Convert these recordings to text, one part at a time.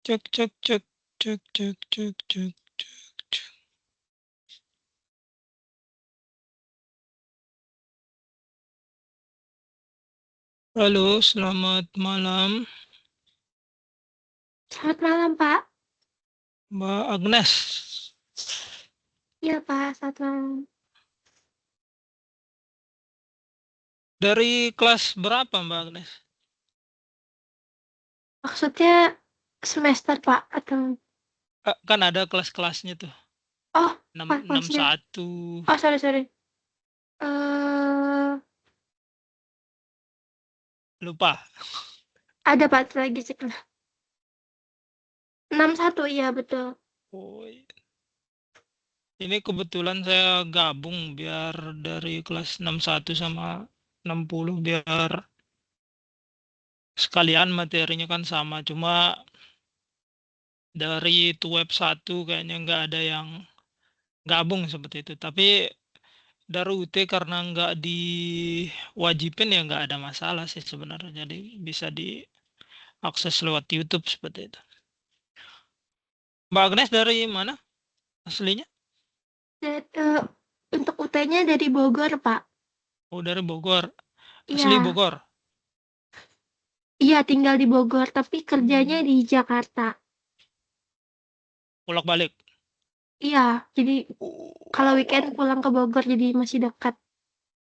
Cek cek cek cek cek cek cek cek. Halo, selamat malam, Selamat malam, Pak. Mbak Agnes. Iya, Pak. Selamat malam. Dari kelas berapa, Mbak Agnes? Maksudnya semester, Pak, atau Kan ada kelas-kelasnya tuh. oh, Enam kelasnya. satu. Oh, sorry, sorry. Eh, Lupa. ada Pak lagi cek. 61, iya betul. Oh, iya. Ini kebetulan saya gabung biar dari kelas 61 sama 60 biar sekalian materinya kan sama. Cuma dari itu web satu kayaknya nggak ada yang gabung seperti itu. Tapi dari UT karena nggak diwajibin ya nggak ada masalah sih sebenarnya. Jadi bisa diakses lewat YouTube seperti itu. Mbak Agnes dari mana aslinya? Dan, untuk UT-nya dari Bogor, Pak. Oh, dari Bogor. Asli Iya, Bogor. iya tinggal di Bogor, tapi kerjanya Hmm. di Jakarta. Bolak-balik. Iya, jadi Oh, kalau wow, weekend wow. pulang ke Bogor jadi masih dekat.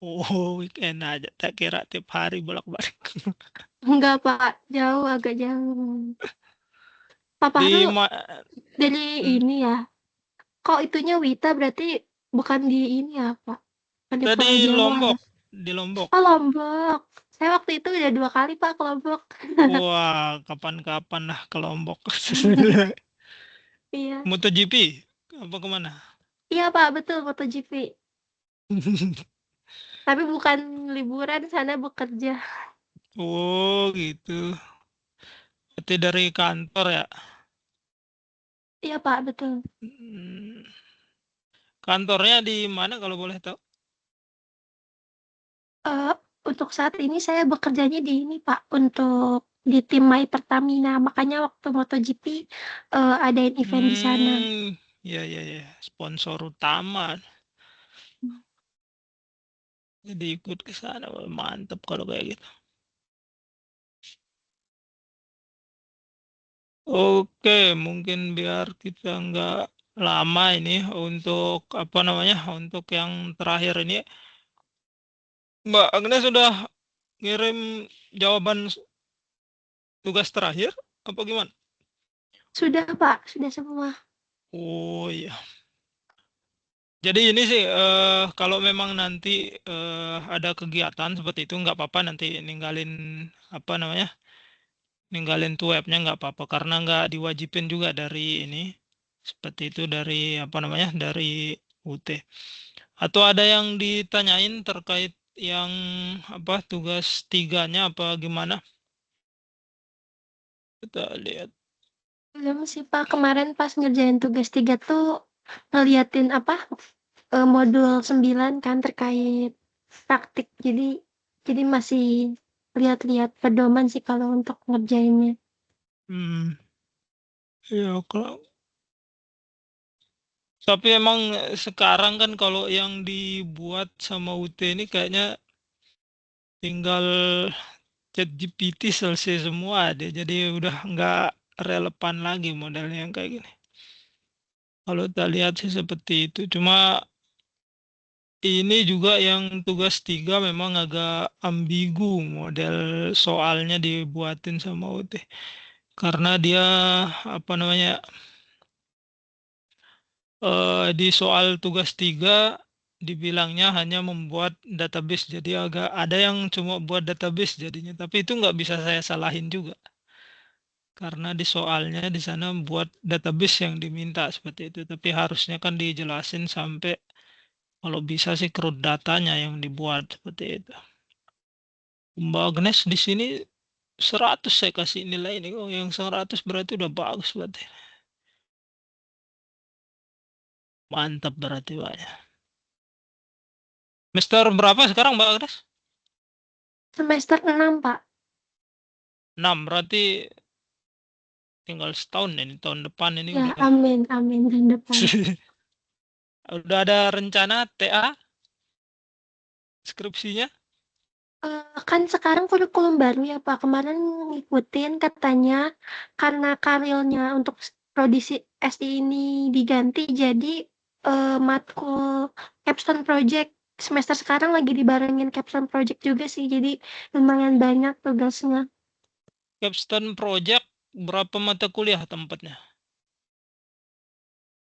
Oh, weekend aja. Tak kira tiap hari bolak-balik. Enggak, Pak. Jauh, agak jauh. Pak Di Fahru ma dari hmm? ini ya. Kok itunya Wita berarti bukan di ini ya, Pak? Bukan di Tadi Pulau Jawa ya? Lombok. Di Lombok. Oh, Lombok. Saya waktu itu udah 2 kali, Pak, ke Lombok. Wah, kapan-kapan lah ke Lombok. Iya. MotoGP apa kemana? Iya, Pak, betul MotoGP. Tapi bukan liburan, sana bekerja. Oh, gitu. Berarti dari kantor ya. Iya, Pak, betul. Hmm. Kantornya di mana kalau boleh tahu? Eh, untuk saat ini saya bekerjanya di ini, Pak, untuk di tim My Pertamina. Makanya waktu MotoGP adain event di sana. Ya ya ya, sponsor utama. Jadi ikut ke sana. Wah, mantep kalau kayak gitu. Oke, mungkin biar kita nggak lama ini untuk apa namanya? Untuk yang terakhir ini, Mbak Agnes sudah ngirim jawaban tugas terakhir apa gimana? Sudah, Pak, sudah semua. Oh iya. Jadi ini sih kalau memang nanti ada kegiatan seperti itu nggak apa-apa nanti ninggalin apa namanya ninggalin tuh webnya nggak apa-apa karena nggak diwajibin juga dari ini seperti itu dari apa namanya dari UT. Atau ada yang ditanyain terkait yang apa tugas tiganya apa gimana? Kita lihat. Belum sih, Pak. Kemarin pas ngerjain tugas 3 tuh ngeliatin apa, modul 9 kan terkait praktik. Jadi masih lihat-lihat pedoman sih kalau untuk ngerjainnya. Hmm, ya kalau tapi emang sekarang kan kalau yang dibuat sama UT ini kayaknya tinggal ChatGPT selesai semua deh. Jadi udah nggak relevan lagi modelnya yang kayak gini. Kalau kita lihat sih seperti itu. Cuma ini juga yang tugas tiga memang agak ambigu model soalnya dibuatin sama UT. Karena dia apa namanya di soal tugas tiga dibilangnya hanya membuat database. Jadi agak ada yang cuma buat database jadinya. Tapi itu nggak bisa saya salahin juga. Karena di soalnya di sana buat database yang diminta seperti itu. Tapi harusnya kan dijelasin sampai kalau bisa sih crud datanya yang dibuat seperti itu. Mbak Agnes di sini 100 saya kasih nilai ini. Oh, yang 100 berarti udah bagus berarti. Mantap berarti Pak ya. Semester berapa sekarang Mbak Agnes? Semester 6 Pak. 6 berarti tinggal setahun ini, tahun depan ini Ya, udah. amin, amin tahun depan. Udah ada rencana TA skripsinya? Kan sekarang kurikulum baru ya Pak, kemarin ngikutin katanya karena karilnya untuk prodi SI ini diganti jadi matkul capstone project semester sekarang lagi dibarengin capstone project juga sih, jadi lumayan banyak tugasnya. Capstone project berapa mata kuliah tempatnya?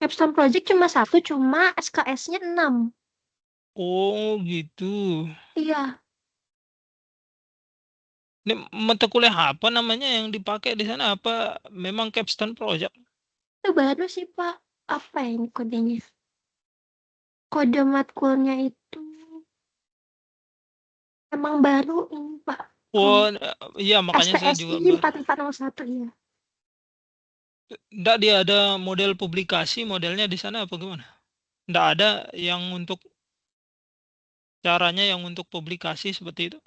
Capstone project cuma satu, cuma SKS-nya 6. Oh gitu. Iya, Ini mata kuliah apa namanya yang dipakai di sana? Apa memang capstone project? itu baru sih Pak. Apa ya ini kodenya? Kode matkulnya itu emang baru ini Pak. Oh iya, makanya saya SPSI juga baru. 4401 ya. Nggak, dia ada model publikasi, modelnya di sana apa gimana? Nggak ada yang untuk caranya yang untuk publikasi seperti itu.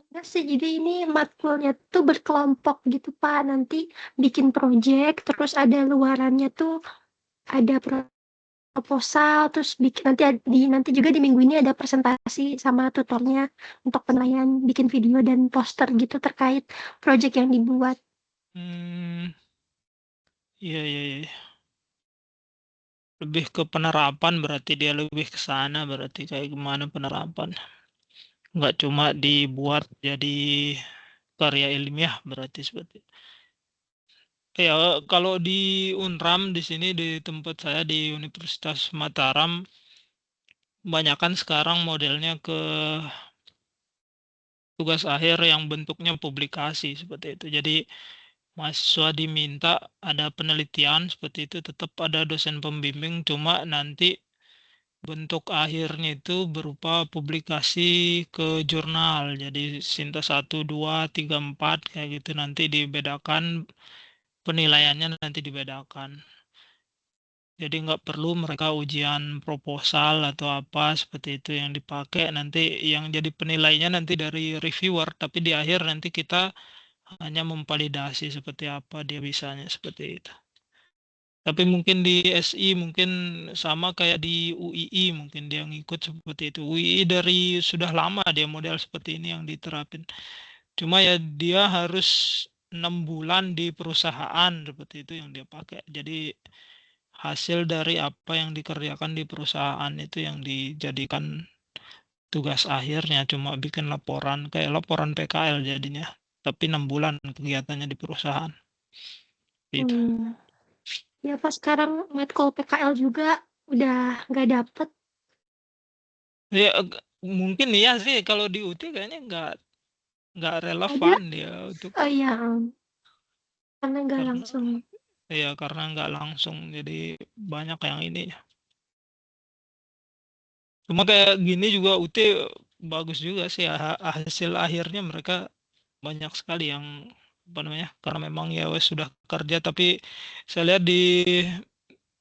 Enggak sih, jadi ini matkulnya tuh berkelompok gitu Pak. Nanti bikin project, terus ada luarannya tuh ada proposal, terus bikin nanti juga di minggu ini ada presentasi sama tutornya untuk penilaian bikin video dan poster gitu terkait project yang dibuat. Hmm, iya, iya, iya. Lebih ke penerapan, berarti dia lebih ke sana, berarti kayak gimana penerapan. Nggak cuma dibuat jadi karya ilmiah, berarti seperti. Ya, kalau di Unram di sini di tempat saya di Universitas Mataram, kebanyakan sekarang modelnya ke tugas akhir yang bentuknya publikasi seperti itu. Jadi mahasiswa diminta ada penelitian seperti itu, tetap ada dosen pembimbing, cuma nanti bentuk akhirnya itu berupa publikasi ke jurnal. Jadi Sinta 1, 2, 3, 4 kayak gitu, nanti dibedakan, penilaiannya nanti dibedakan. Jadi nggak perlu mereka ujian proposal atau apa seperti itu yang dipakai. Nanti yang jadi penilainya nanti dari reviewer, tapi di akhir nanti kita hanya memvalidasi seperti apa dia bisanya seperti itu. Tapi mungkin di SI mungkin sama kayak di UII, mungkin dia ngikut seperti itu. UII dari sudah lama dia model seperti ini yang diterapin. Cuma ya dia harus 6 bulan di perusahaan seperti itu yang dia pakai. Jadi hasil dari apa yang dikerjakan di perusahaan itu yang dijadikan tugas akhirnya, cuma bikin laporan kayak laporan PKL jadinya. Tapi 6 bulan kegiatannya di perusahaan. Gitu. Hmm. Ya pas sekarang matkul PKL juga udah nggak dapet. Ya, mungkin iya sih kalau di UT kayaknya nggak Ada, relevan dia untuk, oh iya, karena nggak karena langsung. ya karena nggak langsung, jadi banyak yang ini. Cuma kayak gini juga UT bagus juga sih, hasil akhirnya mereka banyak sekali yang apa namanya, karena memang ya wes sudah kerja. Tapi saya lihat di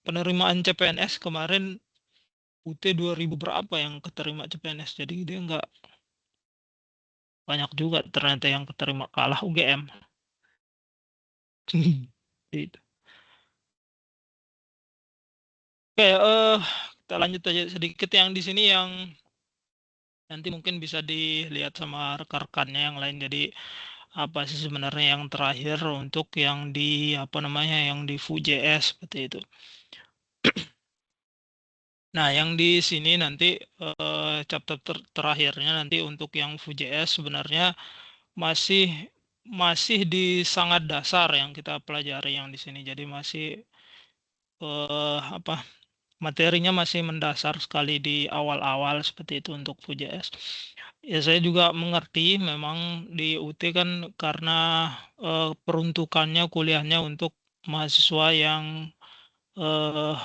penerimaan CPNS kemarin UT 2000 berapa yang keterima CPNS, jadi dia nggak banyak juga ternyata yang keterima, kalah UGM. Gitu. Oke, kita lanjut aja sedikit yang di sini yang nanti mungkin bisa dilihat sama rekan-rekannya yang lain. Jadi apa sih sebenarnya yang terakhir untuk yang di apa namanya yang di Vue.js seperti itu. Nah, yang di sini nanti chapter terakhirnya nanti untuk yang Vue.js sebenarnya masih masih di sangat dasar yang kita pelajari yang di sini. Jadi masih apa, materinya masih mendasar sekali di awal-awal seperti itu untuk Vue.js. Ya saya juga mengerti memang di UT kan karena peruntukannya kuliahnya untuk mahasiswa yang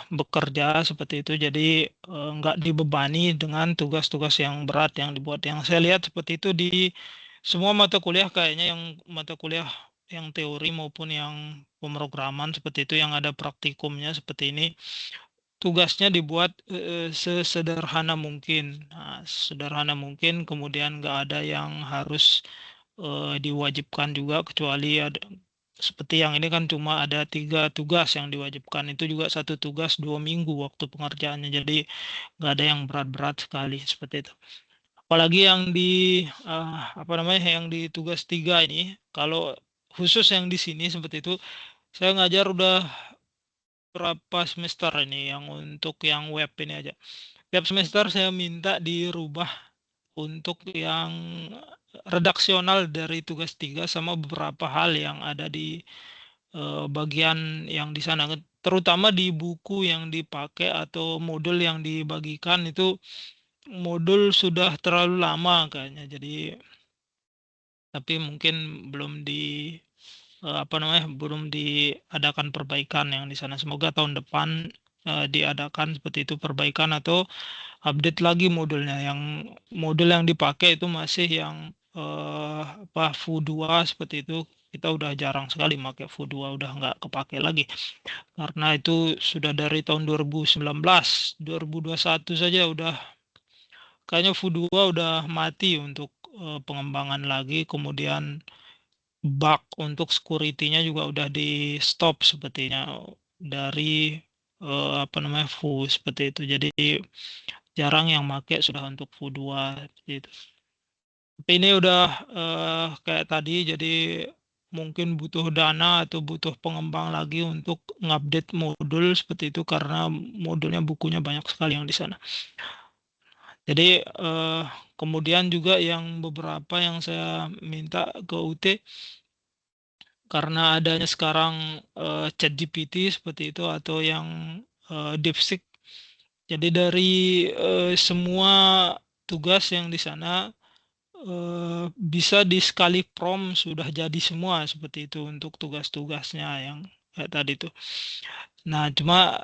bekerja seperti itu, jadi nggak dibebani dengan tugas-tugas yang berat yang dibuat. Yang saya lihat seperti itu di semua mata kuliah kayaknya, yang mata kuliah yang teori maupun yang pemrograman seperti itu yang ada praktikumnya seperti ini, tugasnya dibuat sesederhana mungkin. Nah, sederhana mungkin, kemudian nggak ada yang harus diwajibkan juga, kecuali ada seperti yang ini kan cuma ada 3 tugas yang diwajibkan, itu juga 1 tugas 2 minggu waktu pengerjaannya, jadi nggak ada yang berat-berat sekali, seperti itu. Apalagi yang di, apa namanya, yang di tugas 3 ini, kalau khusus yang di sini seperti itu, saya ngajar udah berapa semester ini yang untuk yang web ini aja. Tiap semester saya minta dirubah untuk yang redaksional dari tugas 3 sama beberapa hal yang ada di bagian yang di sana, terutama di buku yang dipakai atau modul yang dibagikan itu modul sudah terlalu lama kayaknya. Jadi tapi mungkin belum apa namanya, belum diadakan perbaikan yang di sana. Semoga tahun depan diadakan seperti itu perbaikan atau update lagi modulnya. Yang modul yang dipakai itu masih yang apa FU2 seperti itu. Kita udah jarang sekali pakai FU2, udah nggak kepake lagi. Karena itu sudah dari tahun 2019, 2021 saja udah kayaknya FU2 udah mati untuk pengembangan lagi. Kemudian bug untuk security-nya juga udah di stop sepertinya dari apa namanya FU seperti itu. Jadi jarang yang make sudah untuk FU2 seperti itu. Tapi ini udah kayak tadi, jadi mungkin butuh dana atau butuh pengembang lagi untuk ngupdate modul seperti itu karena modulnya bukunya banyak sekali yang di sana. Jadi kemudian juga yang beberapa yang saya minta ke UT karena adanya sekarang ChatGPT seperti itu atau yang DeepSeek. Jadi dari semua tugas yang di sana bisa di sekali prompt sudah jadi semua seperti itu untuk tugas-tugasnya yang kayak tadi itu. Nah, cuma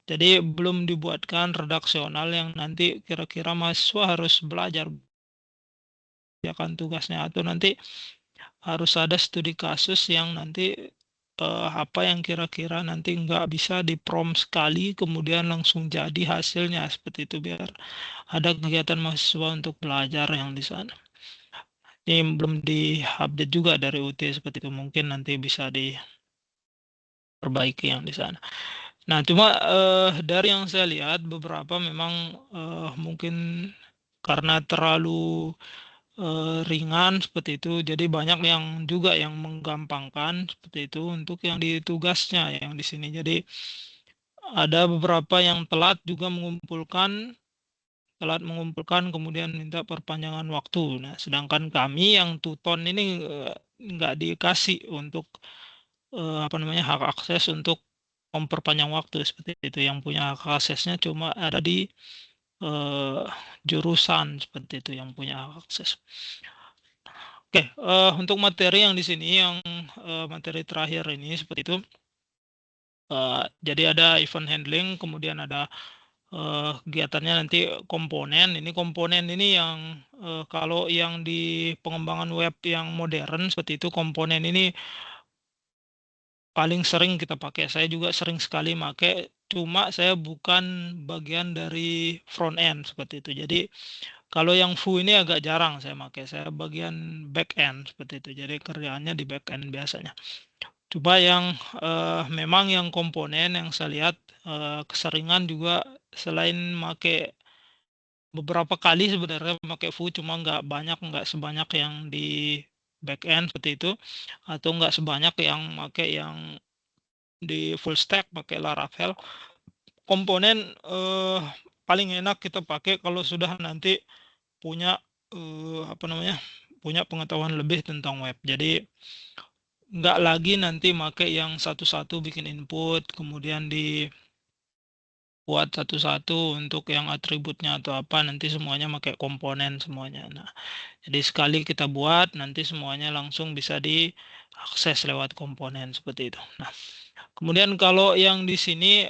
jadi belum dibuatkan redaksional yang nanti kira-kira mahasiswa harus belajar akan tugasnya atau nanti harus ada studi kasus yang nanti apa yang kira-kira nanti nggak bisa di prompt sekali kemudian langsung jadi hasilnya seperti itu biar ada kegiatan mahasiswa untuk belajar yang di sana. Ini belum di-update juga dari UT seperti itu, mungkin nanti bisa diperbaiki yang di sana. Nah, cuma dari yang saya lihat beberapa memang mungkin karena terlalu ringan seperti itu, jadi banyak yang juga yang menggampangkan seperti itu untuk yang di tugasnya yang di sini. Jadi ada beberapa yang telat mengumpulkan kemudian minta perpanjangan waktu. Nah, sedangkan kami yang tuton ini nggak dikasih untuk apa namanya hak akses untuk memperpanjang waktu seperti itu. Yang punya hak aksesnya cuma ada di eh, jurusan seperti itu yang punya hak akses. Oke, untuk materi yang di sini yang materi terakhir ini seperti itu. Jadi ada event handling, kemudian ada kegiatannya nanti komponen. Ini komponen ini yang kalau yang di pengembangan web yang modern seperti itu komponen ini paling sering kita pakai. Saya juga sering sekali pakai, cuma saya bukan bagian dari front end seperti itu. Jadi kalau yang Foo ini agak jarang saya pakai. Saya bagian back end seperti itu. Jadi kerjaannya di back end biasanya. Coba yang memang yang komponen yang saya lihat keseringan juga selain make beberapa kali sebenarnya pakai Foo cuma nggak sebanyak yang di back end seperti itu atau nggak sebanyak yang pakai yang di full stack pakai Laravel. Komponen paling enak kita pakai kalau sudah nanti punya apa namanya punya pengetahuan lebih tentang web. Jadi nggak lagi nanti pakai yang satu-satu bikin input kemudian dibuat satu-satu untuk yang atributnya atau apa nanti semuanya pakai komponen semuanya. Nah, jadi sekali kita buat nanti semuanya langsung bisa diakses lewat komponen seperti itu. Nah, kemudian kalau yang di sini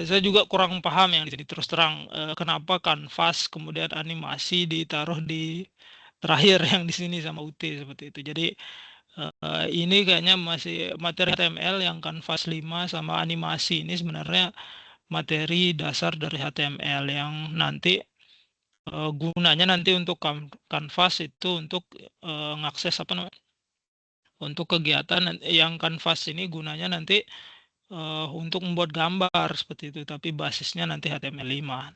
saya juga kurang paham yang di sini terus terang kenapa kanvas kemudian animasi ditaruh di terakhir yang di sini sama UT seperti itu. Jadi ini kayaknya masih materi HTML yang kanvas 5 sama animasi ini sebenarnya materi dasar dari HTML yang nanti gunanya nanti untuk kanvas itu untuk ngakses apa namanya Untuk kegiatan yang kanvas ini gunanya nanti, untuk membuat gambar seperti itu, tapi basisnya nanti HTML5.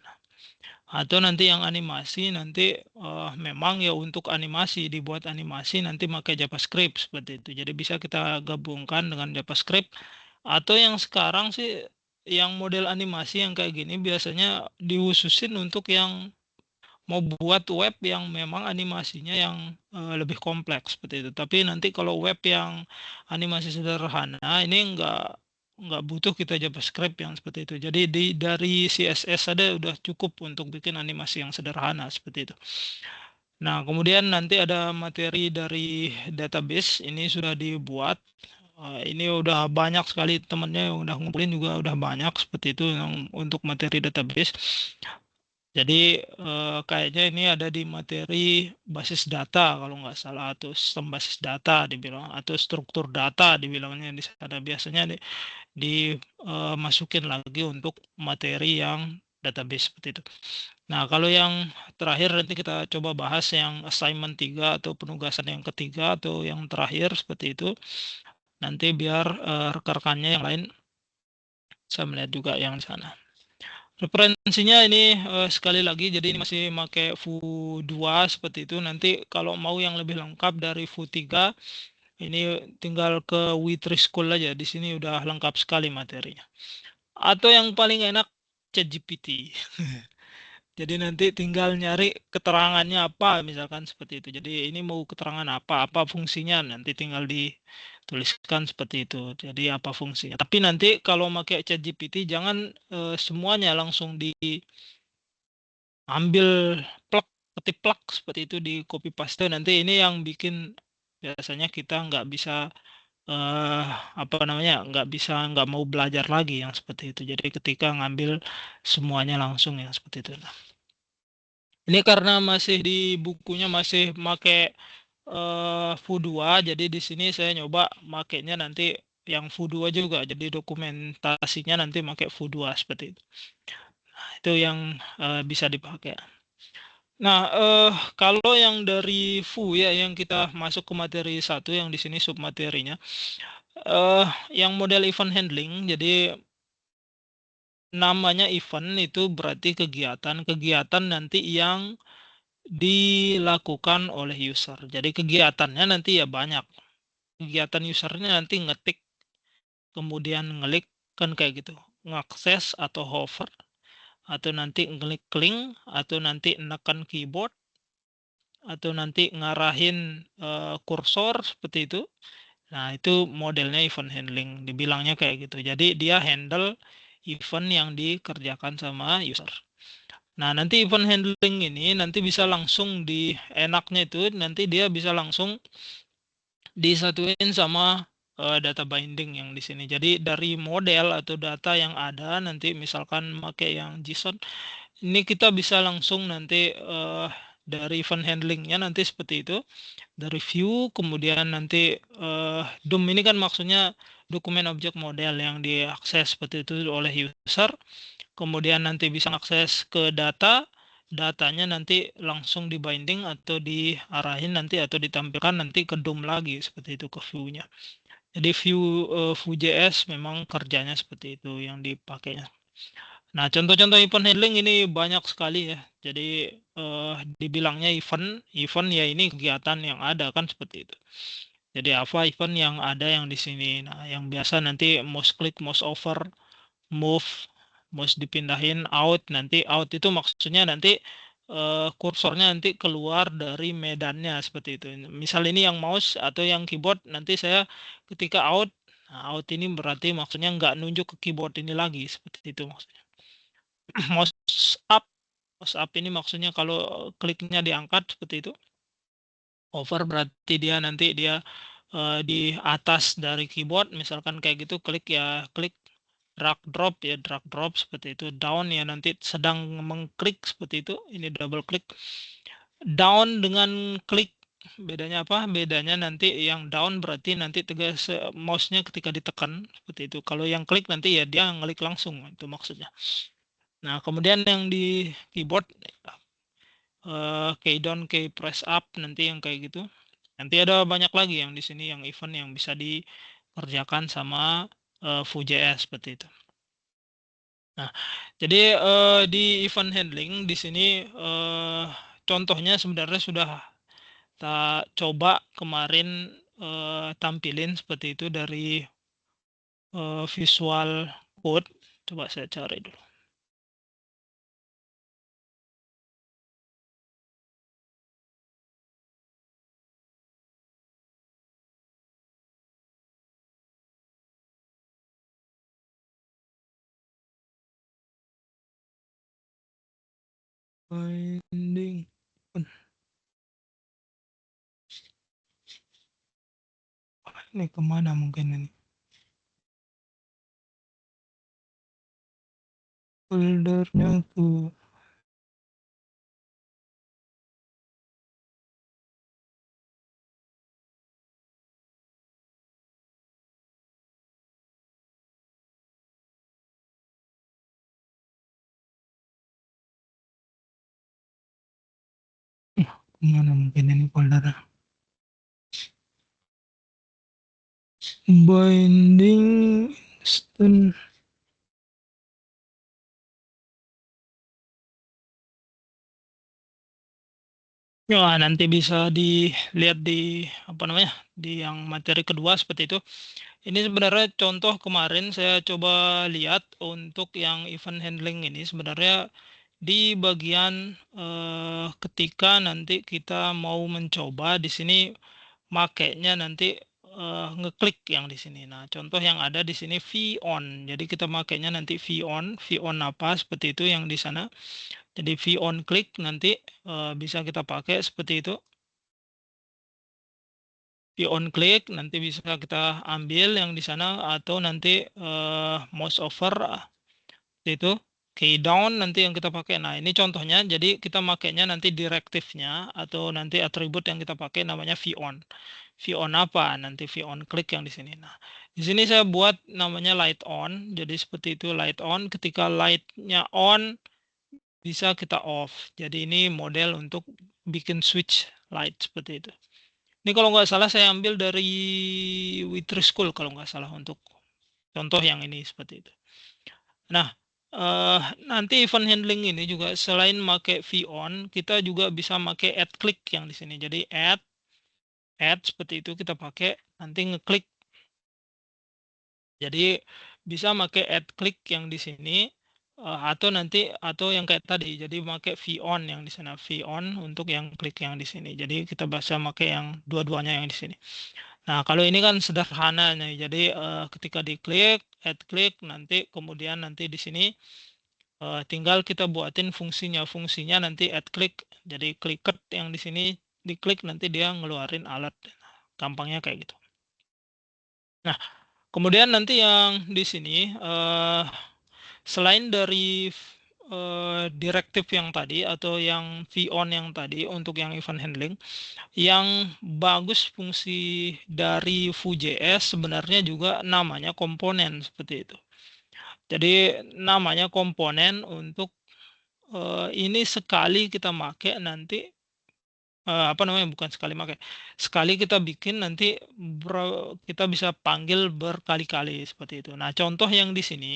Atau nanti yang animasi nanti, memang ya untuk animasi, dibuat animasi nanti pakai JavaScript seperti itu. Jadi bisa kita gabungkan dengan JavaScript, atau yang sekarang sih yang model animasi yang kayak gini biasanya dihususin untuk yang mau buat web yang memang animasinya yang, lebih kompleks seperti itu. Tapi nanti kalau web yang animasi sederhana ini nggak butuh kita JavaScript yang seperti itu. Jadi dari CSS ada udah cukup untuk bikin animasi yang sederhana seperti itu. Nah, kemudian nanti ada materi dari database, ini sudah dibuat, ini udah banyak sekali temennya yang udah ngumpulin juga udah banyak seperti itu yang untuk materi database. Jadi, kayaknya ini ada di materi basis data kalau nggak salah, atau sistem basis data dibilang, atau struktur data dibilangnya di sana. Biasanya masukin lagi untuk materi yang database seperti itu. Nah, kalau yang terakhir nanti kita coba bahas yang assignment 3 atau penugasan yang ketiga atau yang terakhir seperti itu. Nanti biar, rekan-rekannya yang lain bisa melihat juga yang di sana. Referensinya ini, sekali lagi jadi ini masih pakai Vue 2 seperti itu. Nanti kalau mau yang lebih lengkap dari Vue 3, ini tinggal ke We3 School aja, di sini udah lengkap sekali materinya. Atau yang paling enak ChatGPT. Jadi nanti tinggal nyari keterangannya apa, misalkan seperti itu. Jadi ini mau keterangan apa fungsinya, nanti tinggal dituliskan seperti itu. Jadi apa fungsinya. Tapi nanti kalau pakai ChatGPT jangan, semuanya langsung diambil plek, ketik plek seperti itu di copy paste. Nanti ini yang bikin biasanya kita nggak bisa, apa namanya, nggak mau belajar lagi yang seperti itu. Jadi ketika ngambil semuanya langsung yang seperti itu. Nah, ini karena masih di bukunya masih make, Vue 2, jadi di sini saya nyoba makainya nanti yang Vue 2 juga. Jadi dokumentasinya nanti make Vue 2 seperti itu. Nah, itu yang, bisa dipakai. Nah, kalau yang dari Vue ya, yang kita masuk ke materi 1 yang di sini submaterinya, yang model event handling. Jadi namanya event itu berarti kegiatan nanti yang dilakukan oleh user. Jadi kegiatannya nanti ya banyak. Kegiatan usernya nanti ngetik, kemudian ngelik, kan kayak gitu. Ngakses atau hover, atau nanti ngeklik link, atau nanti nekan keyboard, atau nanti ngarahin, kursor seperti itu. Nah, itu modelnya event handling, dibilangnya kayak gitu. Jadi dia handle event yang dikerjakan sama user. Nah, nanti event handling ini nanti bisa langsung enaknya itu nanti dia bisa langsung disatuin sama, data binding yang di sini. Jadi dari model atau data yang ada nanti misalkan pakai yang JSON, ini kita bisa langsung nanti, dari event handlingnya nanti seperti itu, dari view kemudian nanti, DOM ini kan maksudnya dokumen objek model yang diakses seperti itu oleh user. Kemudian nanti bisa akses ke datanya nanti langsung di-binding atau diarahin nanti atau ditampilkan nanti ke DOM lagi seperti itu, ke view-nya. Jadi Vue.js memang kerjanya seperti itu yang dipakainya. Nah, contoh-contoh event handling ini banyak sekali ya. Jadi, dibilangnya event ya ini kegiatan yang ada kan seperti itu. Jadi apa event yang ada yang di sini. Nah, yang biasa nanti mouse click, mouse over, move, mouse dipindahin, out. Nanti out itu maksudnya nanti, kursornya nanti keluar dari medannya seperti itu. Misal ini yang mouse atau yang keyboard nanti saya ketika out, nah out ini berarti maksudnya nggak nunjuk ke keyboard ini lagi seperti itu maksudnya. Mouse up, mouse up ini maksudnya kalau kliknya diangkat seperti itu. Over berarti dia nanti dia, di atas dari keyboard misalkan kayak gitu, klik ya klik, drag drop ya drag drop seperti itu, down ya nanti sedang mengklik seperti itu, ini double klik. Down dengan klik bedanya apa? Bedanya nanti yang down berarti nanti tegas, mouse-nya ketika ditekan seperti itu. Kalau yang klik nanti ya dia ngeklik langsung, itu maksudnya. Nah, kemudian yang di keyboard, key down, key press up nanti yang kayak gitu. Nanti ada banyak lagi yang di sini yang event yang bisa dikerjakan sama Vue.js seperti itu. Nah, jadi di event handling di sini contohnya sebenarnya sudah kita coba kemarin tampilin seperti itu dari Visual Code. Coba saya cari dulu. Binding. Ini kemana mungkin ini? Foldernya ke kemana mungkin ini foldernya? Binding instant. Ya, nanti bisa dilihat di apa namanya? Di yang materi kedua seperti itu. Ini sebenarnya contoh kemarin saya coba lihat untuk yang event handling ini sebenarnya di bagian ketika nanti kita mau mencoba di sini makainya nanti ngeklik yang di sini. Nah, contoh yang ada di sini V-on. Jadi kita makainya nanti V-on. V-on apa? Seperti itu yang di sana. Jadi V-on klik nanti bisa kita pakai seperti itu. V-on klik nanti bisa kita ambil yang di sana atau nanti mouse over itu key down nanti yang kita pakai. Nah, ini contohnya. Jadi kita makainya nanti direktifnya atau nanti atribut yang kita pakai namanya V-on. V-on apa? Nanti V-on klik yang di sini. Nah, di sini saya buat namanya light on. Jadi seperti itu light on. Ketika light-nya on bisa kita off. Jadi ini model untuk bikin switch light seperti itu. Ini kalau nggak salah saya ambil dari Witri School kalau nggak salah untuk contoh yang ini seperti itu. Nah, nanti event handling ini juga selain make V-on, kita juga bisa make add click yang di sini. Jadi add seperti itu kita pakai nanti ngeklik. Jadi bisa make add click yang di sini atau nanti atau yang kayak tadi. Jadi make V-on yang di sana, V-on untuk yang klik yang di sini. Jadi kita bisa make yang dua-duanya yang di sini. Nah, kalau ini kan sederhana nih. Jadi ketika diklik, add klik, nanti kemudian nanti di sini tinggal kita buatin fungsinya. Fungsinya nanti add klik. Jadi clicket yang di sini diklik nanti dia ngeluarin alert. Gampangnya kayak gitu. Nah, kemudian nanti yang di sini selain dari direktif yang tadi atau yang V-on yang tadi untuk yang event handling, yang bagus fungsi dari Vue.js sebenarnya juga namanya komponen seperti itu. Jadi namanya komponen untuk ini sekali kita make nanti apa namanya bukan sekali make. Sekali kita bikin nanti kita bisa panggil berkali-kali seperti itu. Nah, contoh yang di sini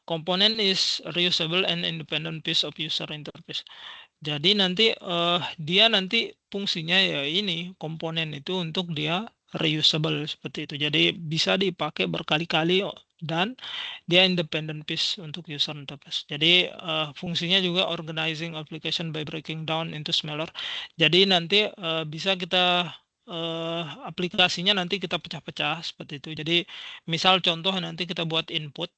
komponen is reusable and independent piece of user interface. Jadi nanti dia nanti fungsinya ya ini komponen itu untuk dia reusable seperti itu. Jadi bisa dipakai berkali-kali dan dia independent piece untuk user interface. Jadi fungsinya juga organizing application by breaking down into smaller. Jadi nanti bisa kita aplikasinya nanti kita pecah-pecah seperti itu. Jadi misal contoh nanti kita buat input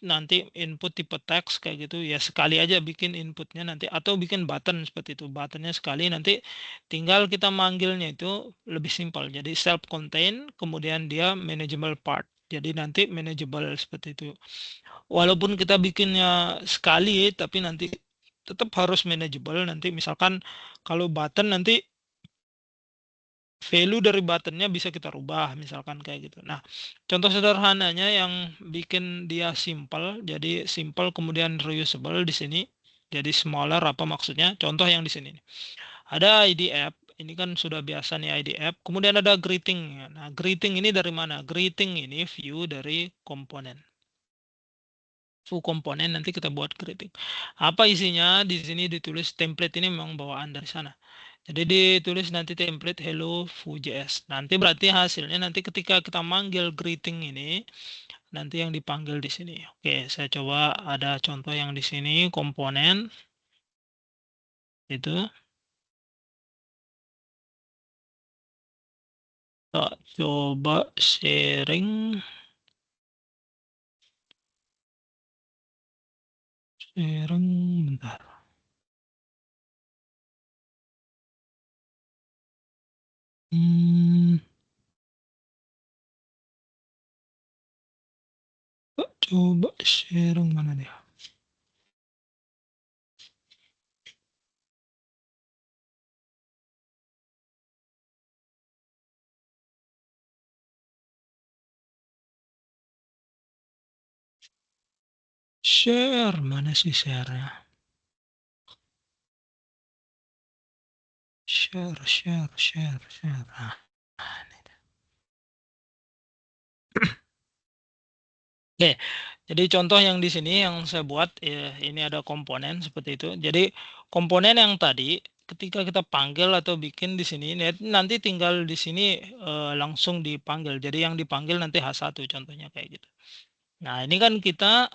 nanti input tipe teks kayak gitu ya sekali aja bikin inputnya nanti atau bikin button seperti itu buttonnya sekali nanti tinggal kita manggilnya itu lebih simpel jadi self contained kemudian dia manageable part jadi nanti manageable seperti itu walaupun kita bikinnya sekali tapi nanti tetap harus manageable nanti misalkan kalau button nanti value dari buttonnya bisa kita rubah misalkan kayak gitu. Nah, contoh sederhananya yang bikin dia simple, jadi simple kemudian reusable di sini. Jadi smaller apa maksudnya? Contoh yang di sini. Ada ID app. ini kan sudah biasa nih ID app. Kemudian ada greeting. Nah, greeting ini dari mana? Greeting ini view dari komponen. View komponen nanti kita buat greeting. Apa isinya? Di sini ditulis template ini memang bawaan dari sana. Jadi ditulis nanti template hello Vue.js. Nanti berarti hasilnya nanti ketika kita manggil greeting ini nanti yang dipanggil di sini. Oke, saya coba ada contoh yang di sini komponen itu. Kita coba sharing bentar. Coba sharing mana dia? Share mana sih share-nya? Share. Nah, ini dia. Oke, jadi contoh yang di sini yang saya buat ya, ini ada komponen seperti itu. Jadi komponen yang tadi ketika kita panggil atau bikin di sini nanti tinggal di sini langsung dipanggil. Jadi yang dipanggil nanti H1 contohnya kayak gitu. Nah, ini kan kita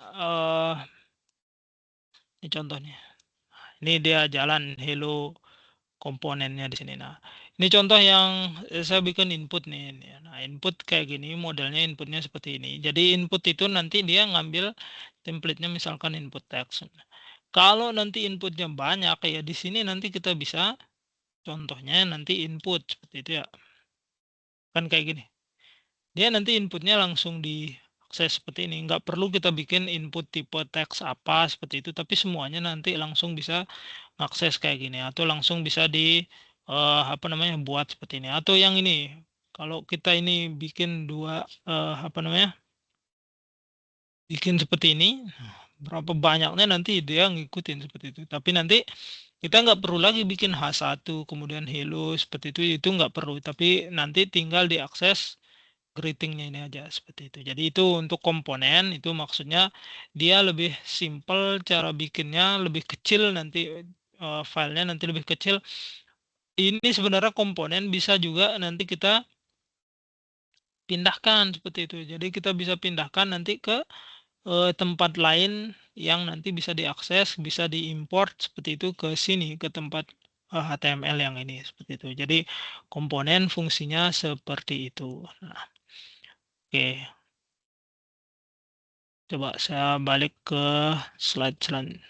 ini contohnya. Ini dia jalan hello komponennya di sini. Nah, ini contoh yang saya bikin input nih. Nah, input kayak gini, modelnya inputnya seperti ini. Jadi input itu nanti dia ngambil template-nya misalkan input text. Kalau nanti inputnya banyak, ya di sini nanti kita bisa contohnya nanti input seperti itu ya. Kan kayak gini. Dia nanti inputnya langsung diakses seperti ini. Nggak perlu kita bikin input tipe teks apa seperti itu, tapi semuanya nanti langsung bisa akses kayak gini atau langsung bisa di apa namanya buat seperti ini atau yang ini kalau kita ini bikin dua apa namanya bikin seperti ini berapa banyaknya nanti dia ngikutin seperti itu tapi nanti kita nggak perlu lagi bikin H1 kemudian hello seperti itu nggak perlu tapi nanti tinggal diakses greetingnya ini aja seperti itu jadi itu untuk komponen itu maksudnya dia lebih simple cara bikinnya lebih kecil nanti filenya nanti lebih kecil ini sebenarnya komponen bisa juga nanti kita pindahkan seperti itu. Jadi kita bisa pindahkan nanti ke tempat lain yang nanti bisa diakses, bisa diimport seperti itu ke sini ke tempat HTML yang ini seperti itu. Jadi komponen fungsinya seperti itu. Nah, oke. Coba saya balik ke slide selanjutnya.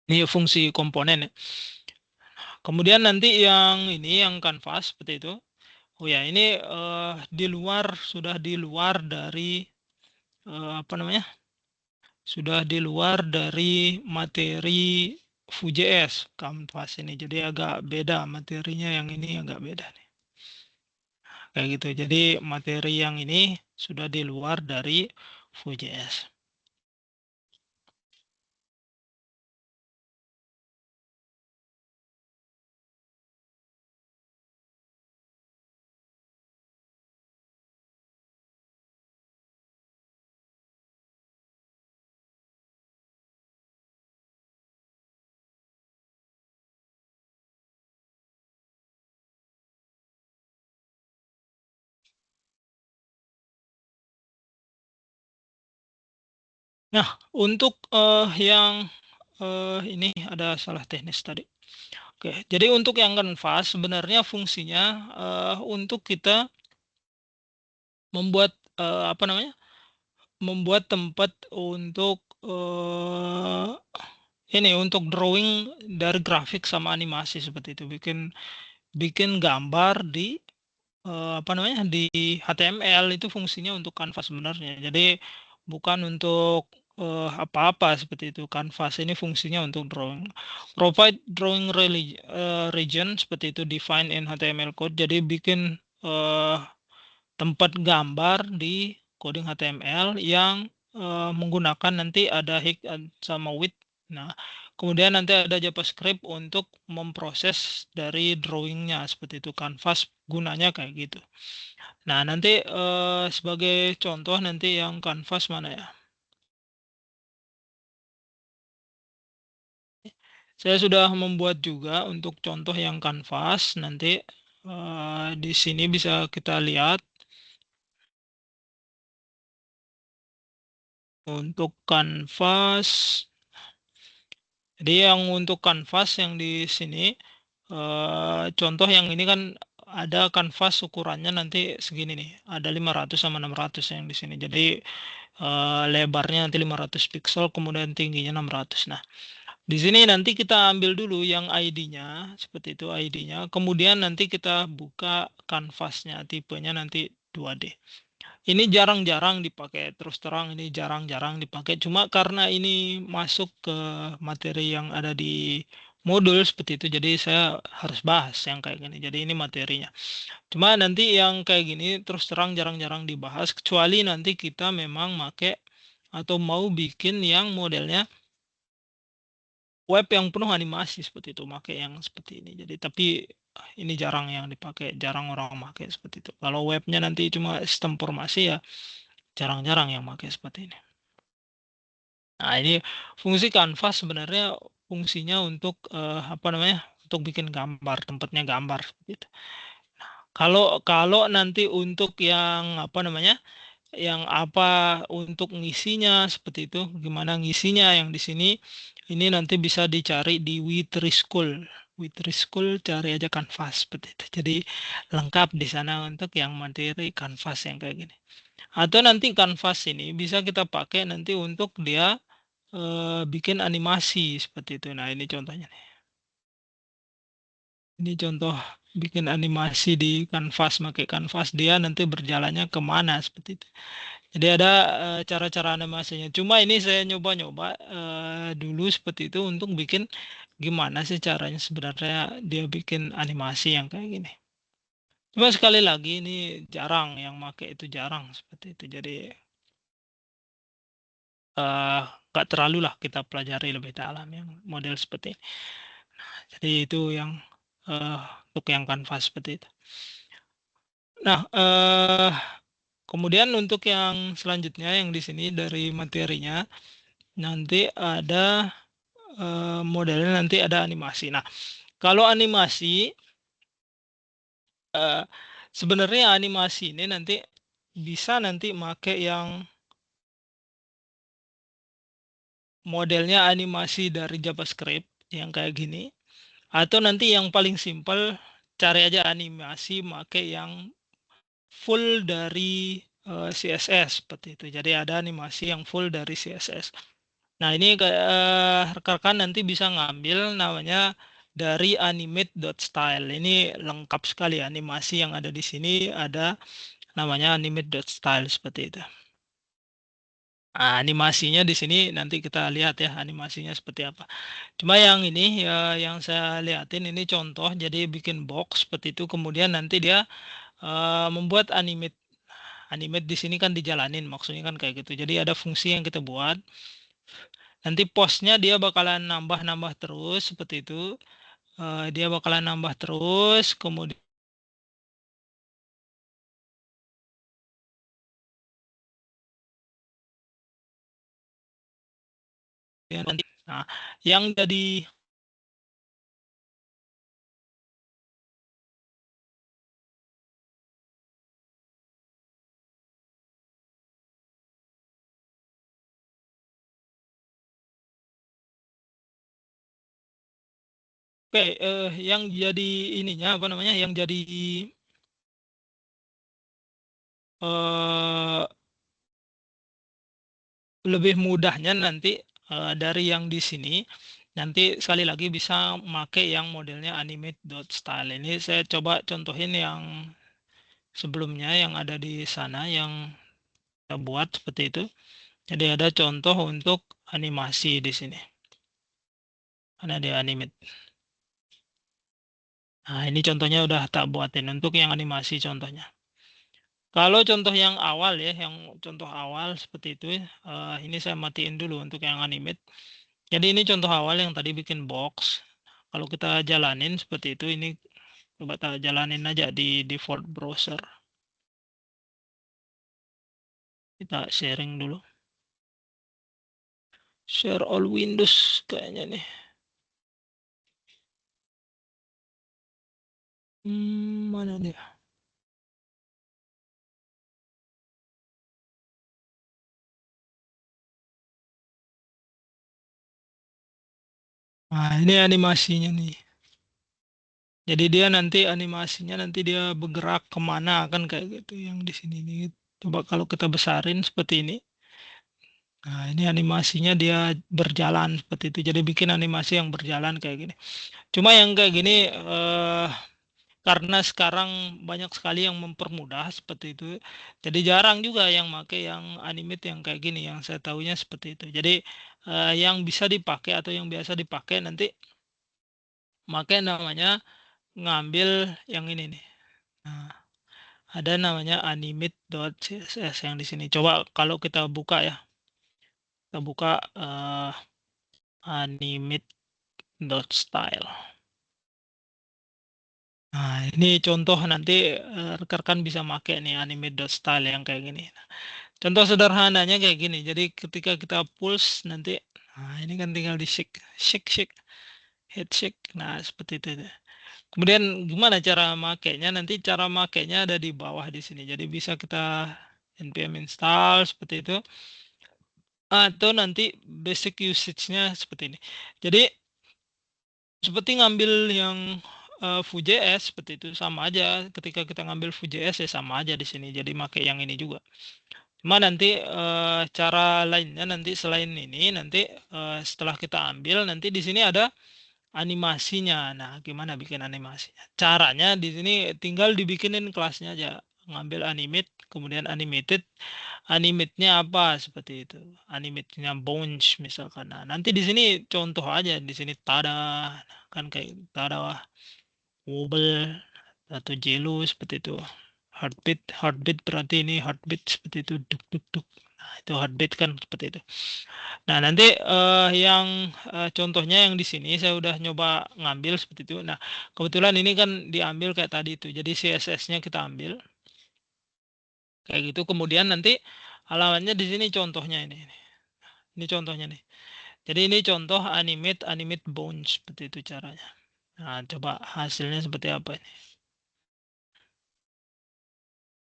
Ini fungsi komponen ya. Kemudian nanti yang ini yang canvas seperti itu. Oh ya, ini sudah di luar dari apa namanya? Sudah di luar dari materi Vue.js Canvas ini. Jadi agak beda materinya yang ini agak beda nih. Kayak gitu. Jadi materi yang ini sudah di luar dari Vue.js. Nah, untuk yang ini ada salah teknis tadi. Oke, jadi untuk yang Canvas sebenarnya fungsinya untuk kita membuat apa namanya? Membuat tempat untuk ini untuk drawing dari grafik sama animasi seperti itu. Bikin bikin gambar di apa namanya? Di HTML itu fungsinya untuk Canvas sebenarnya. Jadi bukan untuk apa-apa seperti itu. Canvas ini fungsinya untuk drawing. Provide drawing region seperti itu define in HTML code. Jadi bikin tempat gambar di coding HTML yang menggunakan nanti ada height sama width Nah, kemudian nanti ada JavaScript untuk memproses dari drawing-nya seperti itu. Canvas gunanya kayak gitu. Nah, nanti sebagai contoh nanti yang Canvas mana ya? Saya sudah membuat juga untuk contoh yang Canvas. Nanti di sini bisa kita lihat untuk Canvas. Jadi yang untuk Canvas yang di sini contoh yang ini kan ada kanvas ukurannya nanti segini nih, ada 500 sama 600 yang di sini. Jadi lebarnya nanti 500 pixel, kemudian tingginya 600. Nah, di sini nanti kita ambil dulu yang ID-nya, seperti itu ID-nya. Kemudian nanti kita buka kanvasnya, tipenya nanti 2D. Ini jarang-jarang dipakai, terus terang ini jarang-jarang dipakai. Cuma karena ini masuk ke materi yang ada di modul seperti itu, jadi saya harus bahas yang kayak gini. Jadi ini materinya. Cuma nanti yang kayak gini terus terang jarang-jarang dibahas, kecuali nanti kita memang make atau mau bikin yang modelnya web yang penuh animasi seperti itu, make yang seperti ini. Jadi tapi ini jarang yang dipakai, jarang orang pakai seperti itu. Kalau webnya nanti cuma sistem formasi ya jarang-jarang yang pakai seperti ini. Nah, ini fungsi kanvas sebenarnya fungsinya untuk apa namanya? Untuk bikin gambar, tempatnya gambar gitu. Kalau kalau nanti untuk yang apa namanya? Yang apa untuk ngisinya seperti itu, gimana ngisinya yang di sini ini nanti bisa dicari di Witri School. Witri School cari aja kanvas seperti itu. Jadi lengkap di sana untuk yang materi kanvas yang kayak gini. Atau nanti kanvas ini bisa kita pakai nanti untuk dia bikin animasi seperti itu. Nah, ini contohnya nih. Ini contoh bikin animasi di kanvas, pakai kanvas dia nanti berjalannya kemana seperti itu. Jadi ada cara-cara animasinya. Cuma ini saya nyoba-nyoba dulu seperti itu untuk bikin gimana sih caranya sebenarnya dia bikin animasi yang kayak gini. Cuma sekali lagi ini jarang yang make itu jarang seperti itu. Jadi nggak terlalu lah kita pelajari lebih dalam yang model seperti ini. Jadi itu yang eh, untuk yang kanvas seperti itu. Nah, kemudian untuk yang selanjutnya yang di sini dari materinya nanti ada modelnya nanti ada animasi. Nah, kalau animasi eh, sebenarnya animasi ini nanti bisa nanti make yang modelnya animasi dari JavaScript yang kayak gini. Atau nanti yang paling simpel cari aja animasi make yang full dari CSS seperti itu. Jadi ada animasi yang full dari CSS. Nah, ini rekan-rekan nanti bisa ngambil namanya dari animate.style. Ini lengkap sekali animasi yang ada di sini ada namanya animate.style seperti itu. Nah, animasinya di sini nanti kita lihat ya animasinya seperti apa. Cuma yang ini ya yang saya lihatin ini contoh jadi bikin box seperti itu kemudian nanti dia membuat animate. Animate di sini kan dijalanin maksudnya kan kayak gitu. Jadi ada fungsi yang kita buat. Nanti postnya dia bakalan nambah-nambah terus seperti itu. Dia bakalan nambah terus kemudian nanti nah yang jadi oke yang jadi ininya apa namanya yang jadi eh, lebih mudahnya nanti dari yang di sini nanti sekali lagi bisa make yang modelnya animate.style ini saya coba contohin yang sebelumnya yang ada di sana yang kita buat seperti itu. Jadi ada contoh untuk animasi di sini. Ada di animate. Nah, ini contohnya udah tak buatin untuk yang animasi contohnya. Kalau contoh yang awal ya, yang contoh awal seperti itu, ini saya matiin dulu untuk yang animate. Jadi ini contoh awal yang tadi bikin box. Kalau kita jalanin seperti itu, ini coba kita jalanin aja di default browser. Kita sharing dulu. Share all Windows kayaknya nih. Mana dia? Nah, ini animasinya nih. Jadi dia nanti animasinya nanti dia bergerak kemana kan kayak gitu yang di sini nih. Coba kalau kita besarin seperti ini. Nah, ini animasinya dia berjalan seperti itu. Jadi bikin animasi yang berjalan kayak gini. Cuma yang kayak gini karena sekarang banyak sekali yang mempermudah seperti itu. Jadi jarang juga yang pakai yang animate yang kayak gini. Yang saya tahunya seperti itu. Jadi yang bisa dipakai atau yang biasa dipakai nanti pakai namanya ngambil yang ini nih. Nah, ada namanya animate.css yang di sini. Coba kalau kita buka ya. Kita buka animate.style. Nah, ini contoh nanti rekan-rekan bisa pakai nih animate.style yang kayak gini. Contoh sederhananya kayak gini. Jadi ketika kita pulse nanti, nah ini kan tinggal di shake, shake, shake, head shake. Nah seperti itu. Kemudian gimana cara makainya? Nanti cara makainya ada di bawah di sini. Jadi bisa kita npm install seperti itu. Atau nanti basic usage-nya seperti ini. Jadi seperti ngambil yang Vue.js seperti itu sama aja. Ketika kita ngambil Vue.js ya sama aja di sini. Jadi pakai yang ini juga. Cuma nanti cara lainnya nanti selain ini nanti setelah kita ambil nanti di sini ada animasinya. Nah, gimana bikin animasinya? Caranya di sini tinggal dibikinin kelasnya aja. Ngambil animate, kemudian animated. Animate-nya apa seperti itu. Animate-nya bounce misalkan. Nah, nanti di sini contoh aja di sini tada kan kayak tada wobble atau jello seperti itu. Heartbeat, heartbeat berarti ini heartbeat seperti itu duk duk duk. Nah, itu heartbeat kan seperti itu. Nah, nanti yang contohnya yang di sini saya udah nyoba ngambil seperti itu. Nah, kebetulan ini kan diambil kayak tadi itu. Jadi CSS-nya kita ambil kayak gitu. Kemudian nanti halamannya di sini contohnya ini. Ini contohnya nih. Jadi ini contoh animate animate bounce seperti itu caranya. Nah, coba hasilnya seperti apa ini.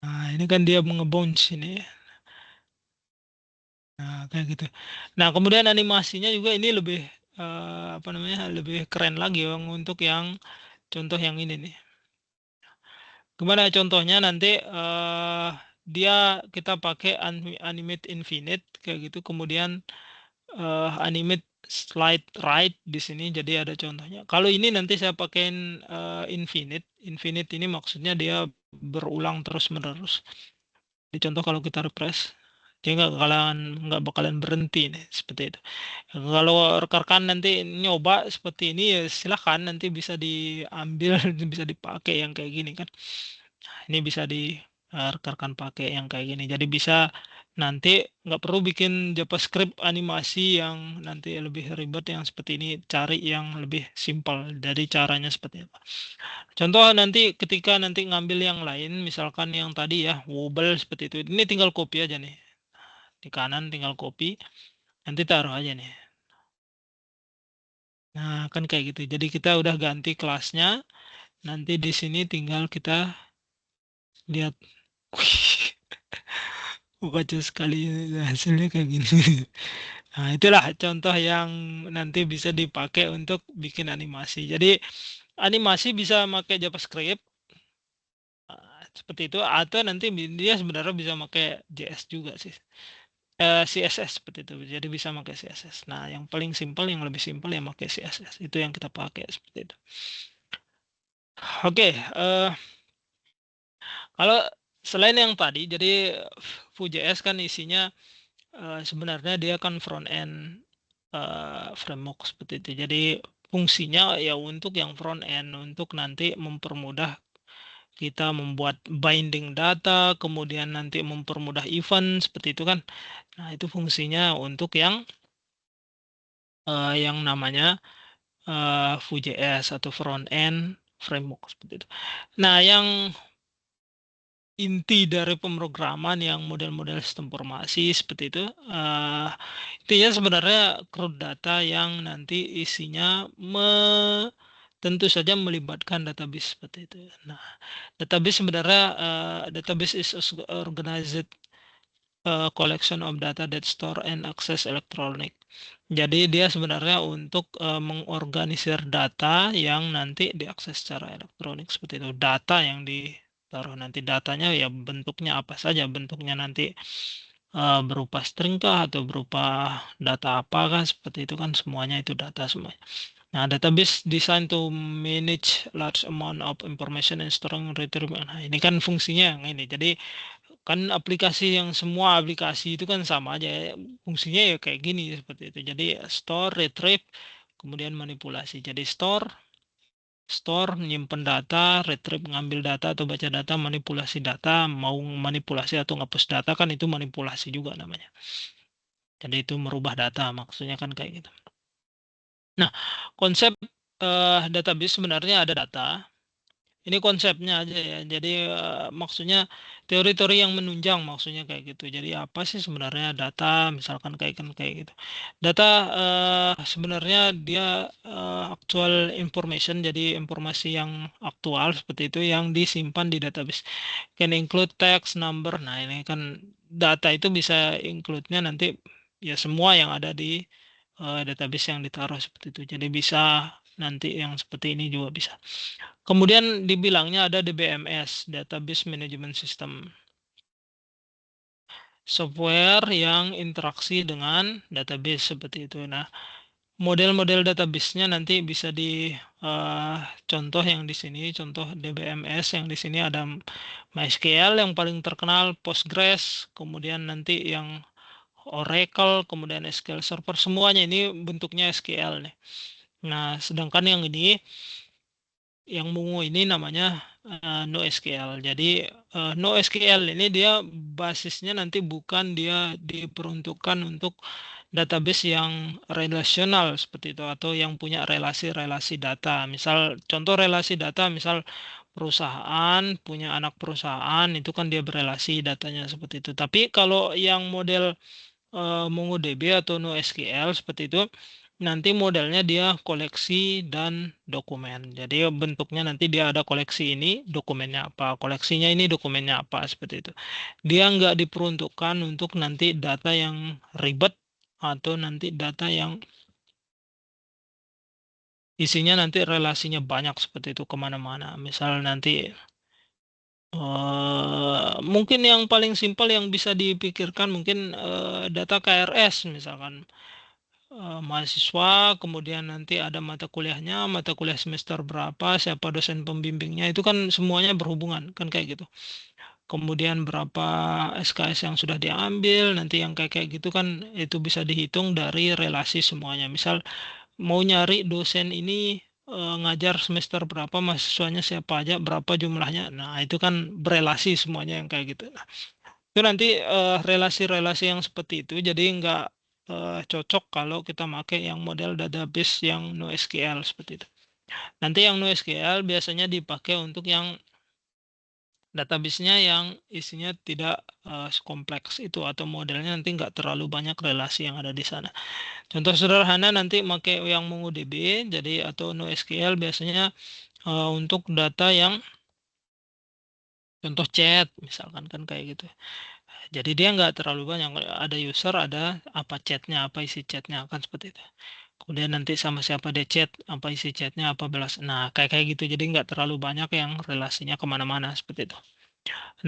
Nah, ini kan dia ngebounce ini. Nah, kayak gitu. Nah, kemudian animasinya juga ini lebih apa namanya? Lebih keren lagi Bang, untuk yang contoh yang ini nih. Gimana contohnya nanti dia kita pakai animate infinite kayak gitu, kemudian animate slide right di sini jadi ada contohnya. Kalau ini nanti saya pakein infinite. Infinite ini maksudnya dia berulang terus menerus. Di contoh kalau kita refresh, dia nggak bakalan berhenti nih seperti itu. Kalau rekan-rekan nanti nyoba seperti ini ya silahkan nanti bisa diambil bisa dipakai yang kayak gini kan. Ini bisa di rekan-rekan pakai yang kayak gini. Jadi bisa nanti nggak perlu bikin JavaScript animasi yang nanti lebih ribet yang seperti ini. Cari yang lebih simpel dari caranya seperti apa. Contoh nanti ketika nanti ngambil yang lain, misalkan yang tadi ya, wobble seperti itu. Ini tinggal copy aja nih. Di kanan tinggal copy, nanti taruh aja nih. Nah, kan kayak gitu. Jadi kita udah ganti kelasnya. Nanti di sini tinggal kita lihat. Kacau sekali hasilnya kayak gini. Nah, itulah contoh yang nanti bisa dipakai untuk bikin animasi. Jadi animasi bisa pakai JavaScript seperti itu atau nanti dia sebenarnya bisa pakai JS juga sih. CSS seperti itu. Jadi bisa pakai CSS. Nah, yang paling simpel yang lebih simpel ya pakai CSS. Itu yang kita pakai seperti itu. Oke, kalau selain yang tadi jadi Vue.js kan isinya sebenarnya dia kan front end framework seperti itu. Jadi fungsinya ya untuk yang front end untuk nanti mempermudah kita membuat binding data, kemudian nanti mempermudah event seperti itu kan. Nah, itu fungsinya untuk yang yang namanya Vue.js atau front end framework seperti itu. Nah, yang inti dari pemrograman yang model-model sistem informasi seperti itu, intinya sebenarnya crud data yang nanti isinya tentu saja melibatkan database seperti itu. Nah, database sebenarnya database is organized collection of data that store and access electronic. Jadi dia sebenarnya untuk mengorganisir data yang nanti diakses secara elektronik seperti itu. Data yang ditaruh nanti datanya ya bentuknya apa saja, bentuknya nanti berupa string kah atau berupa data apa kan seperti itu kan semuanya itu data semuanya. Nah, database designed to manage large amount of information and storing retrieve. Nah, ini kan fungsinya yang ini. Jadi kan aplikasi yang semua aplikasi itu kan sama aja ya. Fungsinya ya kayak gini seperti itu. Jadi store, retrieve, kemudian manipulasi. Jadi store menyimpan data, retrieve ngambil data atau baca data, manipulasi data, mau manipulasi atau ngapus data kan itu manipulasi juga namanya. Jadi itu merubah data maksudnya kan kayak gitu. Nah, konsep database sebenarnya ada data. Ini konsepnya aja ya. Jadi maksudnya teori-teori yang menunjang maksudnya kayak gitu. Jadi apa sih sebenarnya data misalkan kayak gitu. Data sebenarnya dia actual information jadi informasi yang aktual seperti itu yang disimpan di database. Can include text, number. Nah, ini kan data itu bisa include-nya nanti ya semua yang ada di database yang ditaruh seperti itu. Jadi bisa nanti yang seperti ini juga bisa. Kemudian dibilangnya ada DBMS, Database Management System. Software yang interaksi dengan database seperti itu. Nah, model-model database-nya nanti bisa di contoh yang di sini, contoh DBMS yang di sini ada MySQL yang paling terkenal, Postgres, kemudian nanti yang Oracle, kemudian SQL Server, semuanya ini bentuknya SQL nih. Nah, sedangkan yang ini yang Mungu ini namanya NoSQL. Jadi NoSQL ini dia basisnya nanti bukan dia diperuntukkan untuk database yang relasional seperti itu atau yang punya relasi-relasi data. Misal contoh relasi data misal perusahaan punya anak perusahaan itu kan dia berelasi datanya seperti itu. Tapi kalau yang model MongoDB atau NoSQL seperti itu nanti modelnya dia koleksi dan dokumen. Jadi bentuknya nanti dia ada koleksi ini, dokumennya apa, koleksinya ini, dokumennya apa, seperti itu. Dia nggak diperuntukkan untuk nanti data yang ribet atau nanti data yang isinya nanti relasinya banyak seperti itu kemana-mana. Misal nanti mungkin yang paling simpel yang bisa dipikirkan mungkin data KRS misalkan. Mahasiswa, kemudian nanti ada mata kuliahnya, mata kuliah semester berapa, siapa dosen pembimbingnya, itu kan semuanya berhubungan, kan kayak gitu. Kemudian berapa SKS yang sudah diambil, nanti yang kayak gitu kan itu bisa dihitung dari relasi semuanya. Misal mau nyari dosen ini ngajar semester berapa, mahasiswanya siapa aja, berapa jumlahnya. Nah, itu kan berelasi semuanya yang kayak gitu. Nah, itu nanti relasi-relasi yang seperti itu jadi nggak cocok kalau kita pakai yang model database yang NoSQL seperti itu. Nanti yang NoSQL biasanya dipakai untuk yang database-nya yang isinya tidak kompleks itu atau modelnya nanti nggak terlalu banyak relasi yang ada di sana. Contoh sederhana nanti pakai yang MongoDB jadi atau NoSQL biasanya untuk data yang contoh chat misalkan kan kayak gitu. Jadi dia nggak terlalu banyak. Ada user, ada apa chatnya, apa isi chatnya akan seperti itu. Kemudian nanti sama siapa dia chat, apa isi chatnya, apa balas. Nah kayak kayak gitu. Jadi nggak terlalu banyak yang relasinya kemana-mana seperti itu.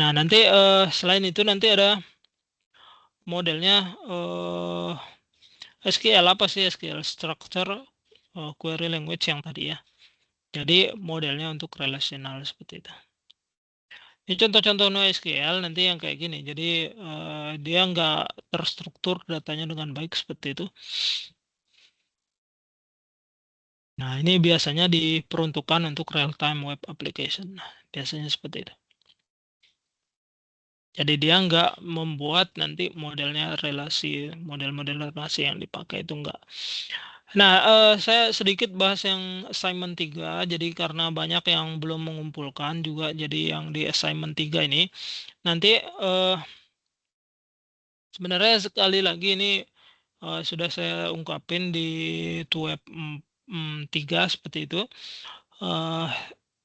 Nah nanti selain itu nanti ada modelnya SQL apa sih SQL Structure Query Language yang tadi ya. Jadi modelnya untuk relasional seperti itu. Ini contoh-contoh NoSQL nanti yang kayak gini. Jadi dia nggak terstruktur datanya dengan baik seperti itu. Nah, ini biasanya diperuntukkan untuk real-time web application. Nah, biasanya seperti itu. Jadi dia nggak membuat nanti modelnya relasi, model-model relasi yang dipakai itu nggak. Nah, saya sedikit bahas yang assignment 3. Jadi karena banyak yang belum mengumpulkan juga, jadi yang di assignment 3 ini nanti sebenarnya sekali lagi ini sudah saya ungkapin di web 3 seperti itu. Eh,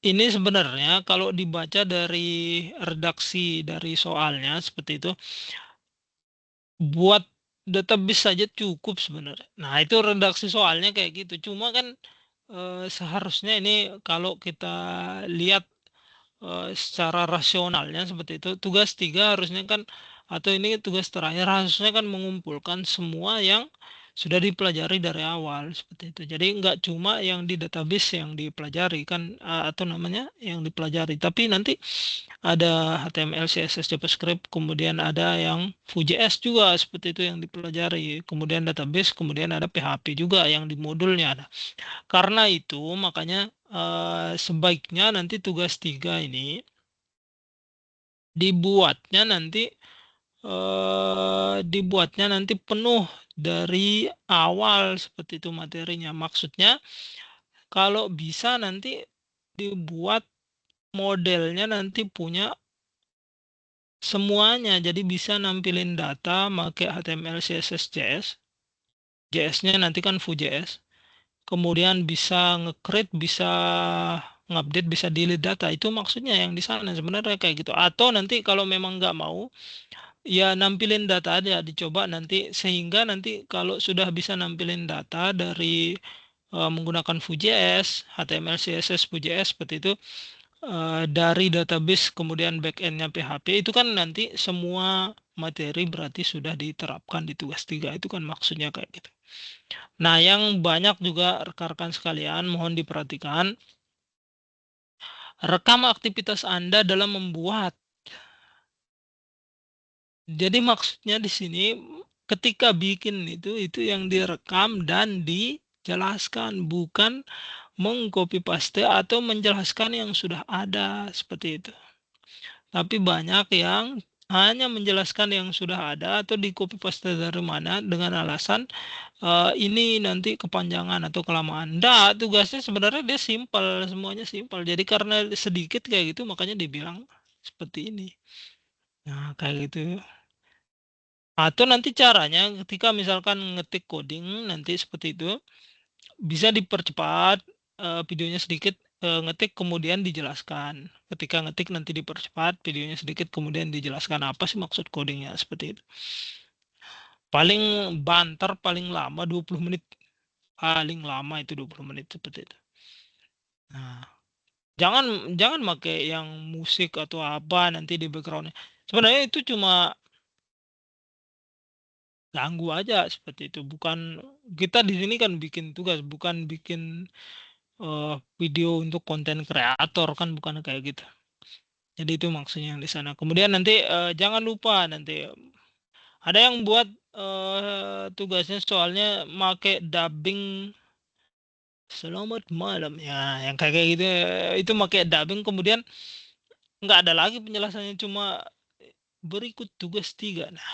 ini sebenarnya kalau dibaca dari redaksi dari soalnya seperti itu, buat database saja cukup sebenarnya. Nah, itu redaksi soalnya kayak gitu. Cuma kan seharusnya ini kalau kita lihat secara rasionalnya seperti itu, tugas 3 harusnya kan, atau ini tugas terakhir harusnya kan mengumpulkan semua yang sudah dipelajari dari awal seperti itu. Jadi nggak cuma yang di database yang dipelajari kan, atau namanya yang dipelajari, tapi nanti ada HTML, CSS, JavaScript, kemudian ada yang Vue.js juga seperti itu yang dipelajari, kemudian database, kemudian ada PHP juga yang di modulnya ada. Karena itu makanya sebaiknya nanti tugas 3 ini dibuatnya nanti penuh dari awal seperti itu materinya. Maksudnya kalau bisa nanti dibuat modelnya nanti punya semuanya, jadi bisa nampilin data pakai HTML, CSS, JS. JS-nya nanti kan Vue.js. Kemudian bisa nge-create, bisa ngupdate, bisa delete data. Itu maksudnya yang di sana sebenarnya kayak gitu. Atau nanti kalau memang nggak mau, ya nampilin data aja, dicoba nanti sehingga nanti kalau sudah bisa nampilin data dari menggunakan Vue.js, HTML, CSS, Vue.js seperti itu, dari database kemudian backend-nya PHP, itu kan nanti semua materi berarti sudah diterapkan di tugas 3, itu kan maksudnya kayak gitu. Nah, yang banyak juga rekan-rekan sekalian mohon diperhatikan, rekam aktivitas Anda dalam membuat. Jadi maksudnya di sini ketika bikin itu yang direkam dan dijelaskan, bukan mengcopy paste atau menjelaskan yang sudah ada seperti itu. Tapi banyak yang hanya menjelaskan yang sudah ada atau di copy paste dari mana dengan alasan ini nanti kepanjangan atau kelamaan. Enggak, tugasnya sebenarnya dia simpel, semuanya simpel. Jadi karena sedikit kayak gitu makanya dibilang seperti ini. Nah, kayak gitu. Atau nanti caranya ketika misalkan ngetik coding nanti seperti itu, bisa dipercepat videonya sedikit, ngetik kemudian dijelaskan. Ketika ngetik nanti dipercepat videonya sedikit kemudian dijelaskan apa sih maksud codingnya seperti itu. Paling banter paling lama 20 menit. Paling lama itu 20 menit seperti itu. Nah, jangan jangan pakai yang musik atau apa nanti di backgroundnya. Sebenarnya itu cuma ganggu aja seperti itu. Bukan, kita di sini kan bikin tugas, bukan bikin video untuk konten kreator kan, bukan kayak gitu. Jadi itu maksudnya yang di sana. Kemudian nanti jangan lupa nanti ada yang buat tugasnya soalnya make dubbing selamat malam ya, yang kayak gitu itu make dubbing kemudian nggak ada lagi penjelasannya, cuma berikut tugas 3. Nah,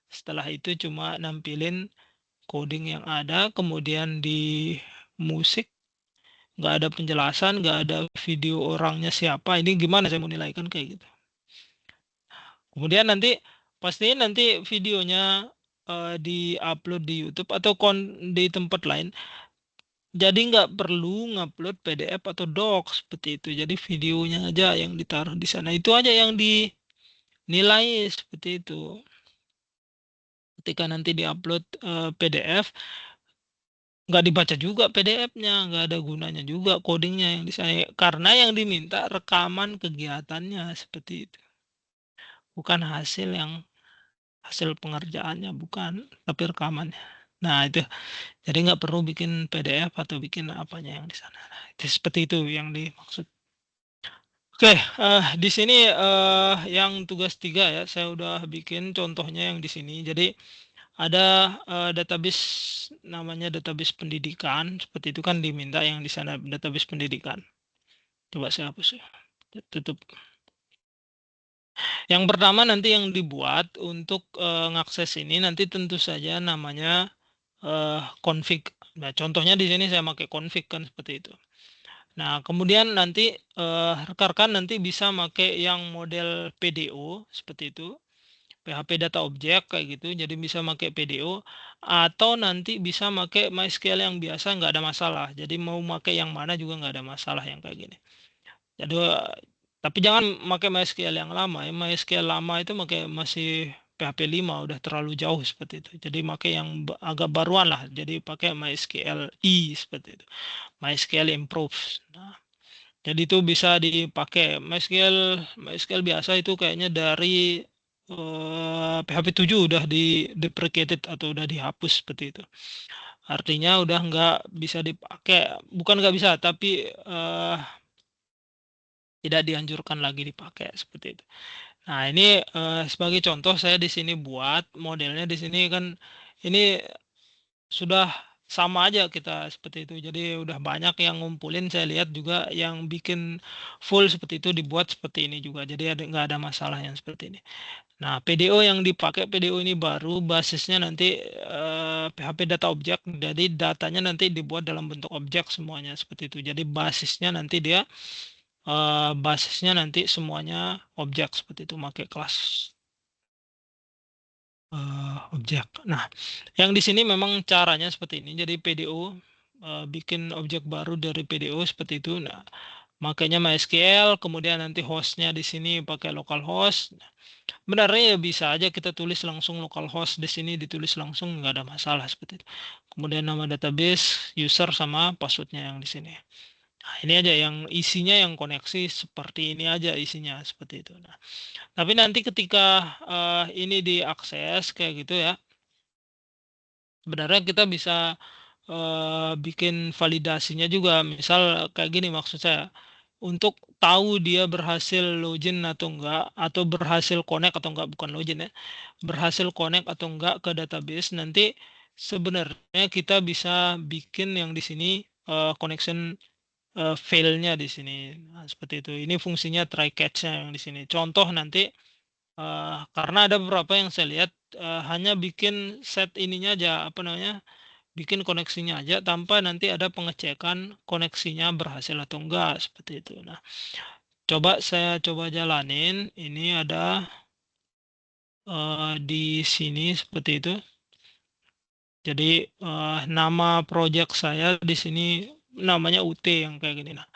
setelah itu cuma nampilin coding yang ada, kemudian di musik nggak ada penjelasan, nggak ada video orangnya siapa, ini gimana saya mau nilaikan kayak gitu. Kemudian nanti pastiin nanti videonya di-upload di YouTube atau di tempat lain. Jadi nggak perlu ngupload PDF atau doc seperti itu. Jadi videonya aja yang ditaruh di sana. Itu aja yang dinilai seperti itu. Ketika nanti diupload PDF, nggak dibaca juga PDF-nya, nggak ada gunanya juga codingnya yang di sana. Karena yang diminta rekaman kegiatannya seperti itu. Bukan hasil pengerjaannya, bukan, tapi rekamannya. Nah, itu. Jadi nggak perlu bikin PDF atau bikin apanya yang di sana. Nah, itu seperti itu yang dimaksud. Oke, di sini yang tugas 3 ya, saya udah bikin contohnya yang di sini. Jadi ada database namanya database pendidikan, seperti itu kan diminta yang di sana database pendidikan. Coba saya hapus ya, tutup. Yang pertama nanti yang dibuat untuk ngakses ini nanti tentu saja namanya config Nah, contohnya di sini saya pakai config kan seperti itu. Nah, kemudian nanti rekan-rekan nanti bisa pakai yang model PDO seperti itu. PHP Data Object kayak gitu, jadi bisa pakai PDO atau nanti bisa pakai MySQL yang biasa nggak ada masalah. Jadi mau pakai yang mana juga nggak ada masalah yang kayak gini. Jadi tapi jangan pakai MySQL yang lama ya. MySQL lama itu masih PHP 5 udah terlalu jauh seperti itu. Jadi pakai yang agak baruan lah. Jadi pakai MySQL E seperti itu. MySQL Improve. Nah, jadi itu bisa dipakai. MySQL biasa itu kayaknya dari PHP 7 udah di deprecated atau udah dihapus seperti itu. Artinya udah nggak bisa dipakai. Bukan nggak bisa, tapi tidak dianjurkan lagi dipakai seperti itu. Nah, ini sebagai contoh saya di sini buat modelnya di sini kan ini sudah sama aja kita seperti itu. Jadi udah banyak yang ngumpulin, saya lihat juga yang bikin full seperti itu dibuat seperti ini juga. Jadi nggak ada masalah yang seperti ini. Nah, PDO yang dipakai PDO ini baru basisnya nanti PHP Data Object. Jadi datanya nanti dibuat dalam bentuk objek semuanya seperti itu. Jadi basisnya nanti semuanya objek seperti itu, pakai kelas objek. Nah, yang di sini memang caranya seperti ini. Jadi PDO bikin objek baru dari PDO seperti itu. Nah, makanya MySQL, kemudian nanti hostnya di sini pakai localhost. Benarnya ya bisa aja kita tulis langsung localhost di sini, ditulis langsung nggak ada masalah seperti itu. Kemudian nama database, user sama passwordnya yang di sini. Nah, ini aja yang isinya yang koneksi seperti ini aja isinya seperti itu. Nah, tapi nanti ketika ini diakses kayak gitu ya, sebenarnya kita bisa bikin validasinya juga. Misal kayak gini maksud saya, untuk tahu dia berhasil login atau enggak, atau berhasil connect atau enggak, bukan login ya, berhasil connect atau enggak ke database, nanti sebenarnya kita bisa bikin yang di sini connection failnya di sini. Nah, seperti itu. Ini fungsinya try catch-nya yang di sini. Contoh nanti karena ada beberapa yang saya lihat hanya bikin set ininya aja, apa namanya, bikin koneksinya aja tanpa nanti ada pengecekan koneksinya berhasil atau enggak seperti itu. Nah, saya coba jalanin. Ini ada di sini seperti itu. Jadi nama project saya di sini namanya UT yang kayak gini. Nah,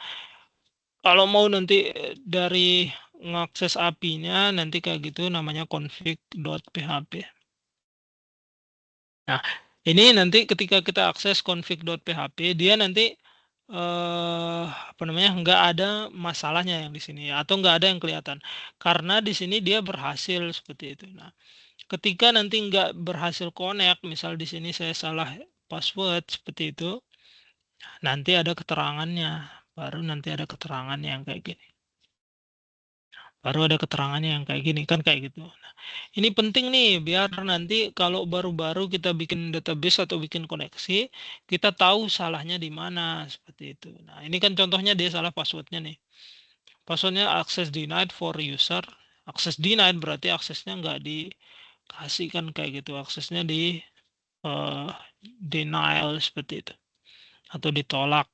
kalau mau nanti dari ngakses API-nya nanti kayak gitu namanya config.php. Nah, ini nanti ketika kita akses config.php, dia nanti apa namanya, nggak ada masalahnya yang di sini atau nggak ada yang kelihatan karena di sini dia berhasil seperti itu. Nah, ketika nanti nggak berhasil connect, misal di sini saya salah password seperti itu, nanti ada keterangannya, baru nanti ada keterangannya yang kayak gini. Baru ada keterangannya yang kayak gini kan kayak gitu. Nah, ini penting nih biar nanti kalau baru-baru kita bikin database atau bikin koneksi, kita tahu salahnya di mana seperti itu. Nah, ini kan contohnya dia salah passwordnya nih. Passwordnya access denied for user. Access denied berarti aksesnya nggak dikasih kan kayak gitu. Aksesnya di uh, denial seperti itu atau ditolak.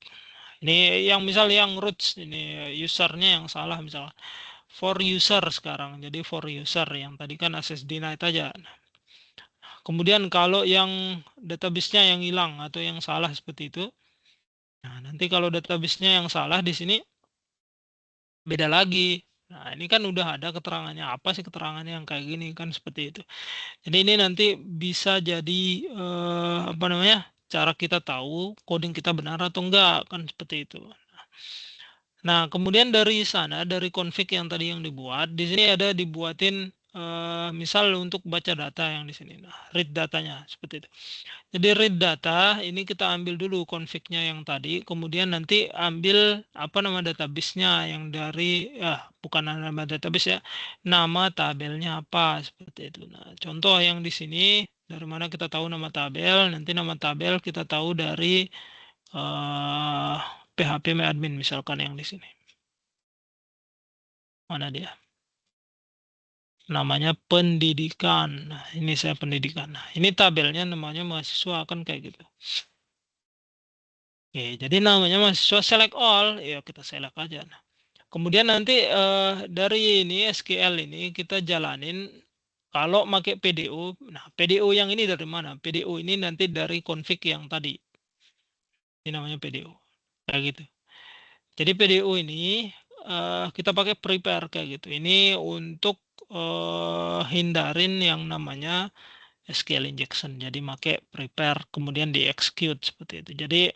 Ini yang misal yang roots ini usernya yang salah misalnya for user sekarang. Jadi for user yang tadi kan access denied aja. Nah, kemudian kalau yang database-nya yang hilang atau yang salah seperti itu. Nah, nanti kalau database-nya yang salah di sini beda lagi. Nah, ini kan udah ada keterangannya. Apa sih keterangannya yang kayak gini kan seperti itu. Jadi ini nanti bisa jadi apa namanya? Cara kita tahu coding kita benar atau enggak kan seperti itu. Nah, kemudian dari sana, dari config yang tadi yang dibuat, di sini ada dibuatin misal untuk baca data yang di sini. Nah, read datanya seperti itu. Jadi read data ini kita ambil dulu config-nya yang tadi, kemudian nanti ambil apa nama database-nya yang dari bukan nama database ya, nama tabelnya apa seperti itu. Nah, contoh yang di sini dari mana kita tahu nama tabel? Nanti nama tabel kita tahu dari eh, PHP admin misalkan yang di sini. Mana dia? Namanya pendidikan. Nah, ini saya pendidikan. Nah, ini tabelnya namanya mahasiswa kan kayak gitu. Oke, jadi namanya mahasiswa select all, ya kita select aja. Nah, kemudian nanti dari ini SQL ini kita jalanin kalau pakai PDO. Nah, PDO yang ini dari mana? PDO ini nanti dari config yang tadi. Ini namanya PDO. Kayak gitu. Jadi PDO ini kita pakai prepare kayak gitu. Ini untuk hindarin yang namanya SQL injection. Jadi pakai prepare kemudian di execute seperti itu. Jadi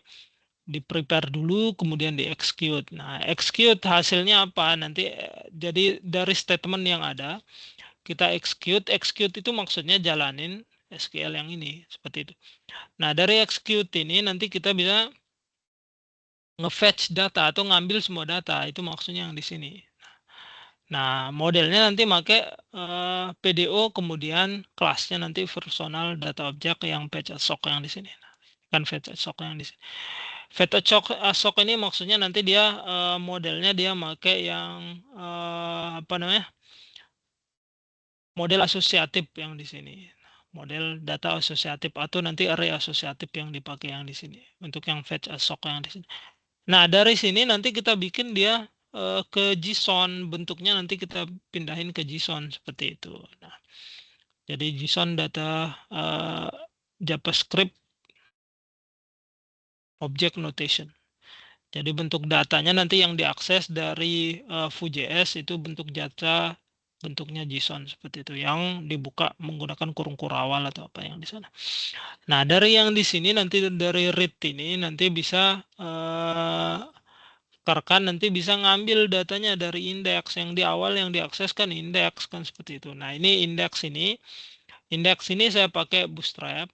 di prepare dulu kemudian di execute. Nah, execute hasilnya apa? Nanti jadi dari statement yang ada kita execute. Execute itu maksudnya jalanin SQL yang ini seperti itu. Nah, dari execute ini nanti kita bisa nge-fetch data atau ngambil semua data. Itu maksudnya yang di sini. Nah, modelnya nanti pakai PDO kemudian kelasnya nanti personal data object yang fetch assoc yang di sini. Nah, kan fetch assoc yang di sini. Fetch assoc ini maksudnya nanti dia modelnya dia pakai yang apa namanya? Model asosiatif yang di sini. Model data asosiatif atau nanti array asosiatif yang dipakai yang di sini untuk yang fetch assoc yang di sini. Nah, dari sini nanti kita bikin dia ke JSON, bentuknya nanti kita pindahin ke JSON seperti itu. Nah, jadi JSON data JavaScript object notation. Jadi bentuk datanya nanti yang diakses dari Vue.js itu bentuk data bentuknya JSON seperti itu yang dibuka menggunakan kurung kurawal atau apa yang di sana. Nah, dari yang di sini nanti dari read ini nanti bisa rekan nanti bisa ngambil datanya dari indeks yang di awal yang diakses kan indeks kan seperti itu. Nah, ini indeks ini saya pakai Bootstrap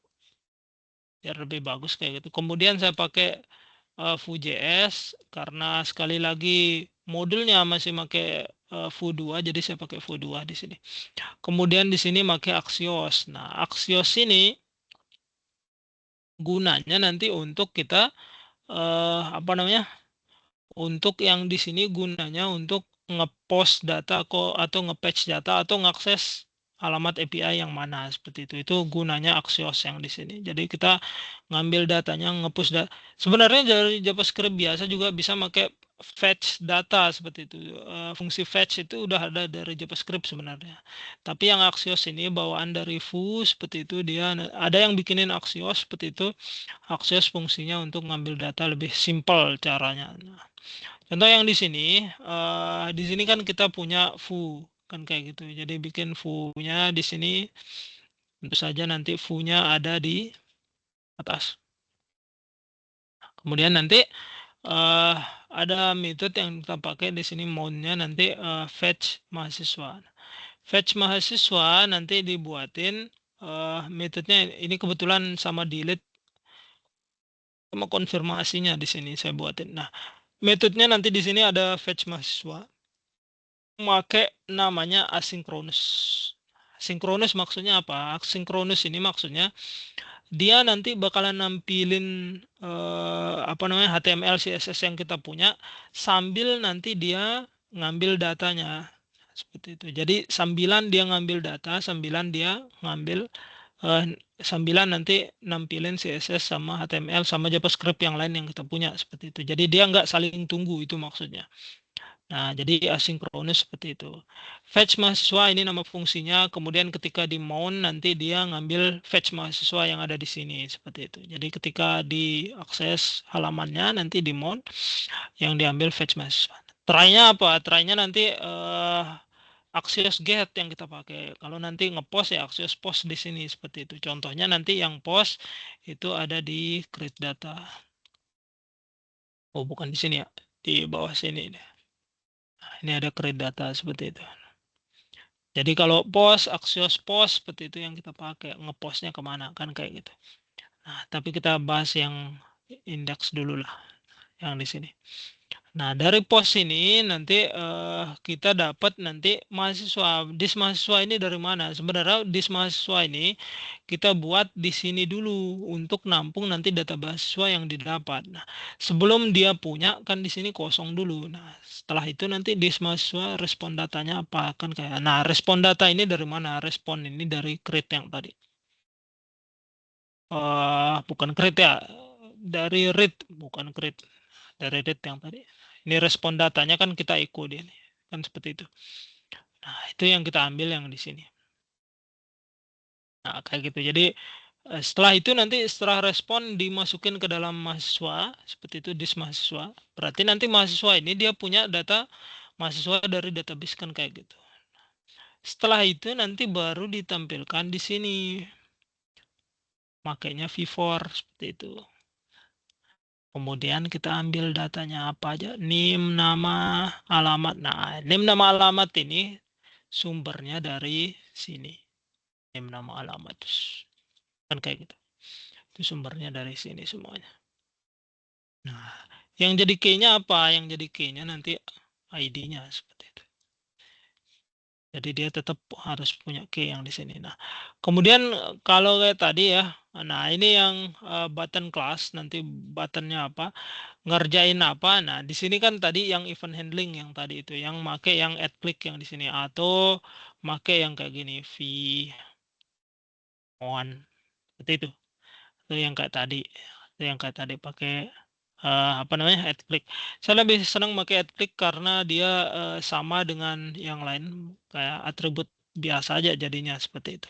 biar lebih bagus kayak gitu. Kemudian saya pakai Vue.js karena sekali lagi modulnya masih pakai Vue 2 jadi saya pakai Vue 2 di sini. Kemudian di sini pakai Axios. Nah, Axios ini gunanya nanti untuk kita apa namanya? Untuk yang di sini gunanya untuk ngepost data atau ngepatch data atau ngakses alamat API yang mana seperti itu. Itu gunanya Axios yang di sini. Jadi kita ngambil datanya, ngepush data. Sebenarnya dari JavaScript biasa juga bisa pakai fetch data seperti itu. Fungsi fetch itu udah ada dari JavaScript sebenarnya. Tapi yang Axios ini bawaan dari Vue seperti itu dia ada yang bikinin Axios seperti itu. Axios fungsinya untuk ngambil data lebih simple caranya. Nah, contoh yang di sini kan kita punya Vue kan kayak gitu. Jadi bikin Vue-nya di sini, tentu saja nanti Vue-nya ada di atas. Kemudian nanti ada metode yang kita pakai di sini mount-nya nanti fetch mahasiswa. Fetch mahasiswa nanti dibuatin metodenya ini kebetulan sama delete sama konfirmasinya di sini saya buatin. Nah, metodenya nanti di sini ada fetch mahasiswa. Pakai namanya asinkronus. Sinkronus maksudnya apa? Sinkronus ini maksudnya dia nanti bakalan nampilin apa namanya HTML CSS yang kita punya sambil nanti dia ngambil datanya seperti itu. Jadi sambilan dia ngambil data, sambilan dia ngambil sambilan nanti nampilin CSS sama HTML sama JavaScript yang lain yang kita punya seperti itu. Jadi dia nggak saling tunggu itu maksudnya. Nah, jadi asinkronus seperti itu. Fetch mahasiswa ini nama fungsinya, kemudian ketika di mount nanti dia ngambil fetch mahasiswa yang ada di sini seperti itu. Jadi ketika diakses halamannya nanti di mount yang diambil fetch mahasiswa. Try-nya apa? Try-nya nanti Axios get yang kita pakai. Kalau nanti ngepost ya Axios post di sini seperti itu. Contohnya nanti yang post itu ada di create data. Oh, bukan di sini ya. Di bawah sini deh. Ini ada create data seperti itu. Jadi kalau post, Axios post seperti itu yang kita pakai. Ngepostnya kemana kan kayak gitu. Nah, tapi kita bahas yang indeks dulu lah. Yang di sini. Nah, dari post ini nanti kita dapat nanti mahasiswa. Dis mahasiswa ini dari mana? Sebenarnya dis mahasiswa ini kita buat di sini dulu untuk nampung nanti data mahasiswa yang didapat. Nah, sebelum dia punya kan di sini kosong dulu. Nah, setelah itu nanti dis mahasiswa respon datanya apa kan kayak. Nah, respon data ini dari mana? Respon ini dari create yang tadi. Bukan create ya. dari read, bukan create. Dari read yang tadi. Ini respon datanya kan kita echo dia nih. Kan seperti itu. Nah, itu yang kita ambil yang di sini. Nah, kayak gitu. Jadi setelah itu nanti setelah respon dimasukin ke dalam mahasiswa, seperti itu dis mahasiswa. Berarti nanti mahasiswa ini dia punya data mahasiswa dari database kan kayak gitu. Setelah itu nanti baru ditampilkan di sini. Makanya V4 seperti itu. Kemudian kita ambil datanya apa aja, NIM, nama, alamat. Nah, NIM, nama, alamat ini sumbernya dari sini. NIM, nama, alamat. Kan kayak gitu. Itu sumbernya dari sini semuanya. Nah, yang jadi key-nya apa? Yang jadi key-nya nanti ID-nya seperti itu. Jadi dia tetap harus punya key yang di sini. Nah, kemudian kalau kayak tadi ya, nah ini yang button class, nanti buttonnya apa, ngerjain apa. Nah, di sini kan tadi yang event handling yang tadi itu, yang make yang add click yang di sini, atau make yang kayak gini, V1, seperti itu. Itu yang kayak tadi. Itu yang kayak tadi pakai apa namanya, add click. Saya lebih senang pakai add click karena dia sama dengan yang lain, kayak atribut biasa aja jadinya seperti itu.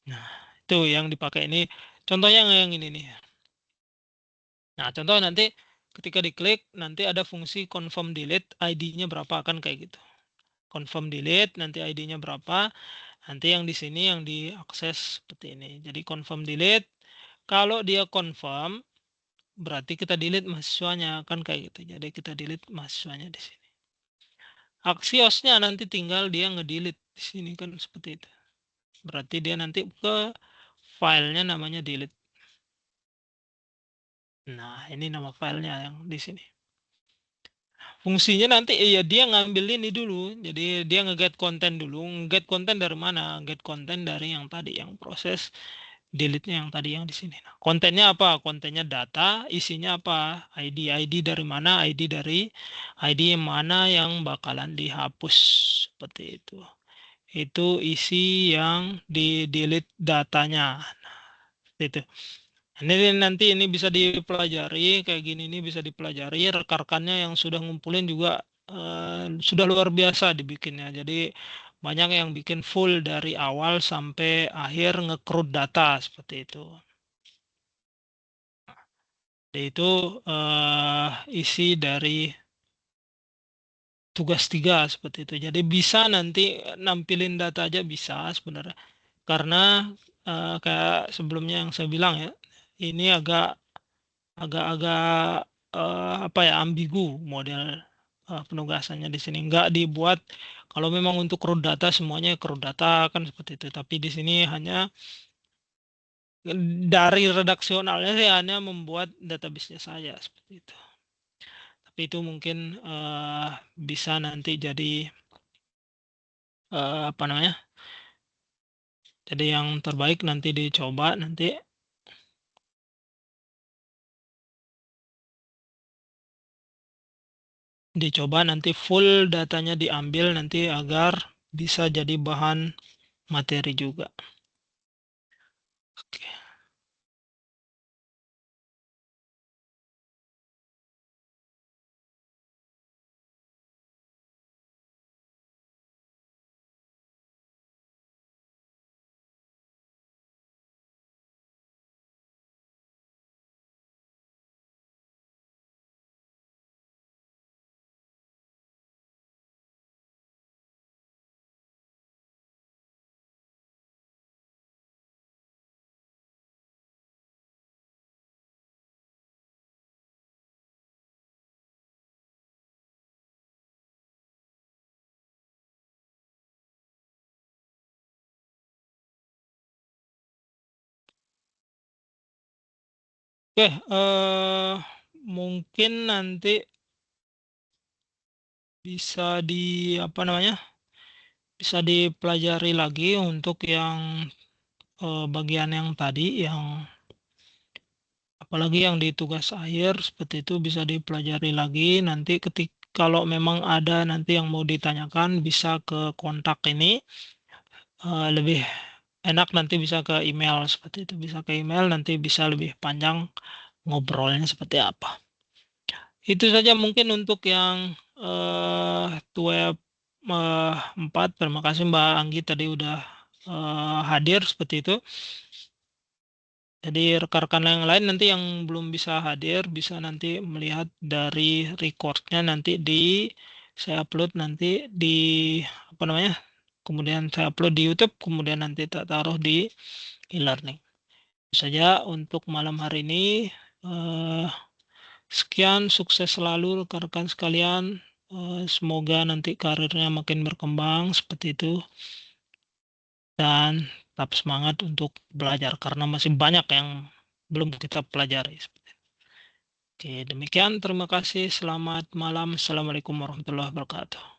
Nah, itu yang dipakai ini. Contohnya yang ini nih. Nah, contoh nanti ketika diklik nanti ada fungsi confirm delete, ID-nya berapa kan kayak gitu. Confirm delete nanti ID-nya berapa. Nanti yang di sini yang diakses seperti ini. Jadi confirm delete, kalau dia confirm berarti kita delete mahasiswanya kan kayak gitu. Jadi kita delete mahasiswanya di sini. Axios-nya nanti tinggal dia ngedelete di sini kan seperti itu. Berarti dia nanti ke filenya namanya delete. Nah, ini nama filenya yang di sini. Fungsinya nanti ya dia ngambil ini dulu. Jadi dia nge-get konten dulu. Nge-get konten dari mana? Get konten dari yang tadi, yang proses delete-nya yang tadi yang di sini. Nah, kontennya apa? Kontennya data, isinya apa? ID. ID dari mana? ID dari ID mana yang bakalan dihapus. Seperti itu. Itu isi yang di delete datanya. Nah, itu. Ini nanti ini bisa dipelajari kayak gini, ini bisa dipelajari, rekan-rekannya yang sudah ngumpulin juga sudah luar biasa dibikinnya. Jadi banyak yang bikin full dari awal sampai akhir nge-CRUD data seperti itu. Jadi itu isi dari tugas 3 seperti itu. Jadi bisa nanti nampilin data aja bisa sebenarnya. Karena kayak sebelumnya yang saya bilang ya, ini agak-agak apa ya, ambigu model penugasannya di sini. Nggak dibuat kalau memang untuk CRUD data semuanya CRUD data kan seperti itu. Tapi di sini hanya dari redaksionalnya sih hanya membuat database-nya saja seperti itu. Tapi itu mungkin bisa nanti jadi apa namanya? Jadi yang terbaik nanti dicoba nanti. Dicoba nanti full datanya diambil nanti agar bisa jadi bahan materi juga. Oke. Oke, mungkin nanti bisa di apa namanya? Bisa dipelajari lagi untuk yang bagian yang tadi yang apalagi yang di tugas akhir seperti itu bisa dipelajari lagi nanti kalau memang ada nanti yang mau ditanyakan bisa ke kontak ini lebih enak nanti bisa ke email seperti itu bisa ke email nanti bisa lebih panjang ngobrolnya seperti apa. Itu saja mungkin untuk yang web 4. Terima kasih Mbak Anggi tadi udah hadir seperti itu. Jadi rekan-rekan yang lain nanti yang belum bisa hadir bisa nanti melihat dari recordnya nanti saya upload nanti di apa namanya, kemudian saya upload di YouTube, kemudian nanti tak taruh di e-learning. Itu saja untuk malam hari ini. Sekian, sukses selalu rekan-rekan sekalian. Semoga nanti karirnya makin berkembang seperti itu. Dan tetap semangat untuk belajar karena masih banyak yang belum kita pelajari. Oke, demikian. Terima kasih. Selamat malam. Assalamualaikum warahmatullahi wabarakatuh.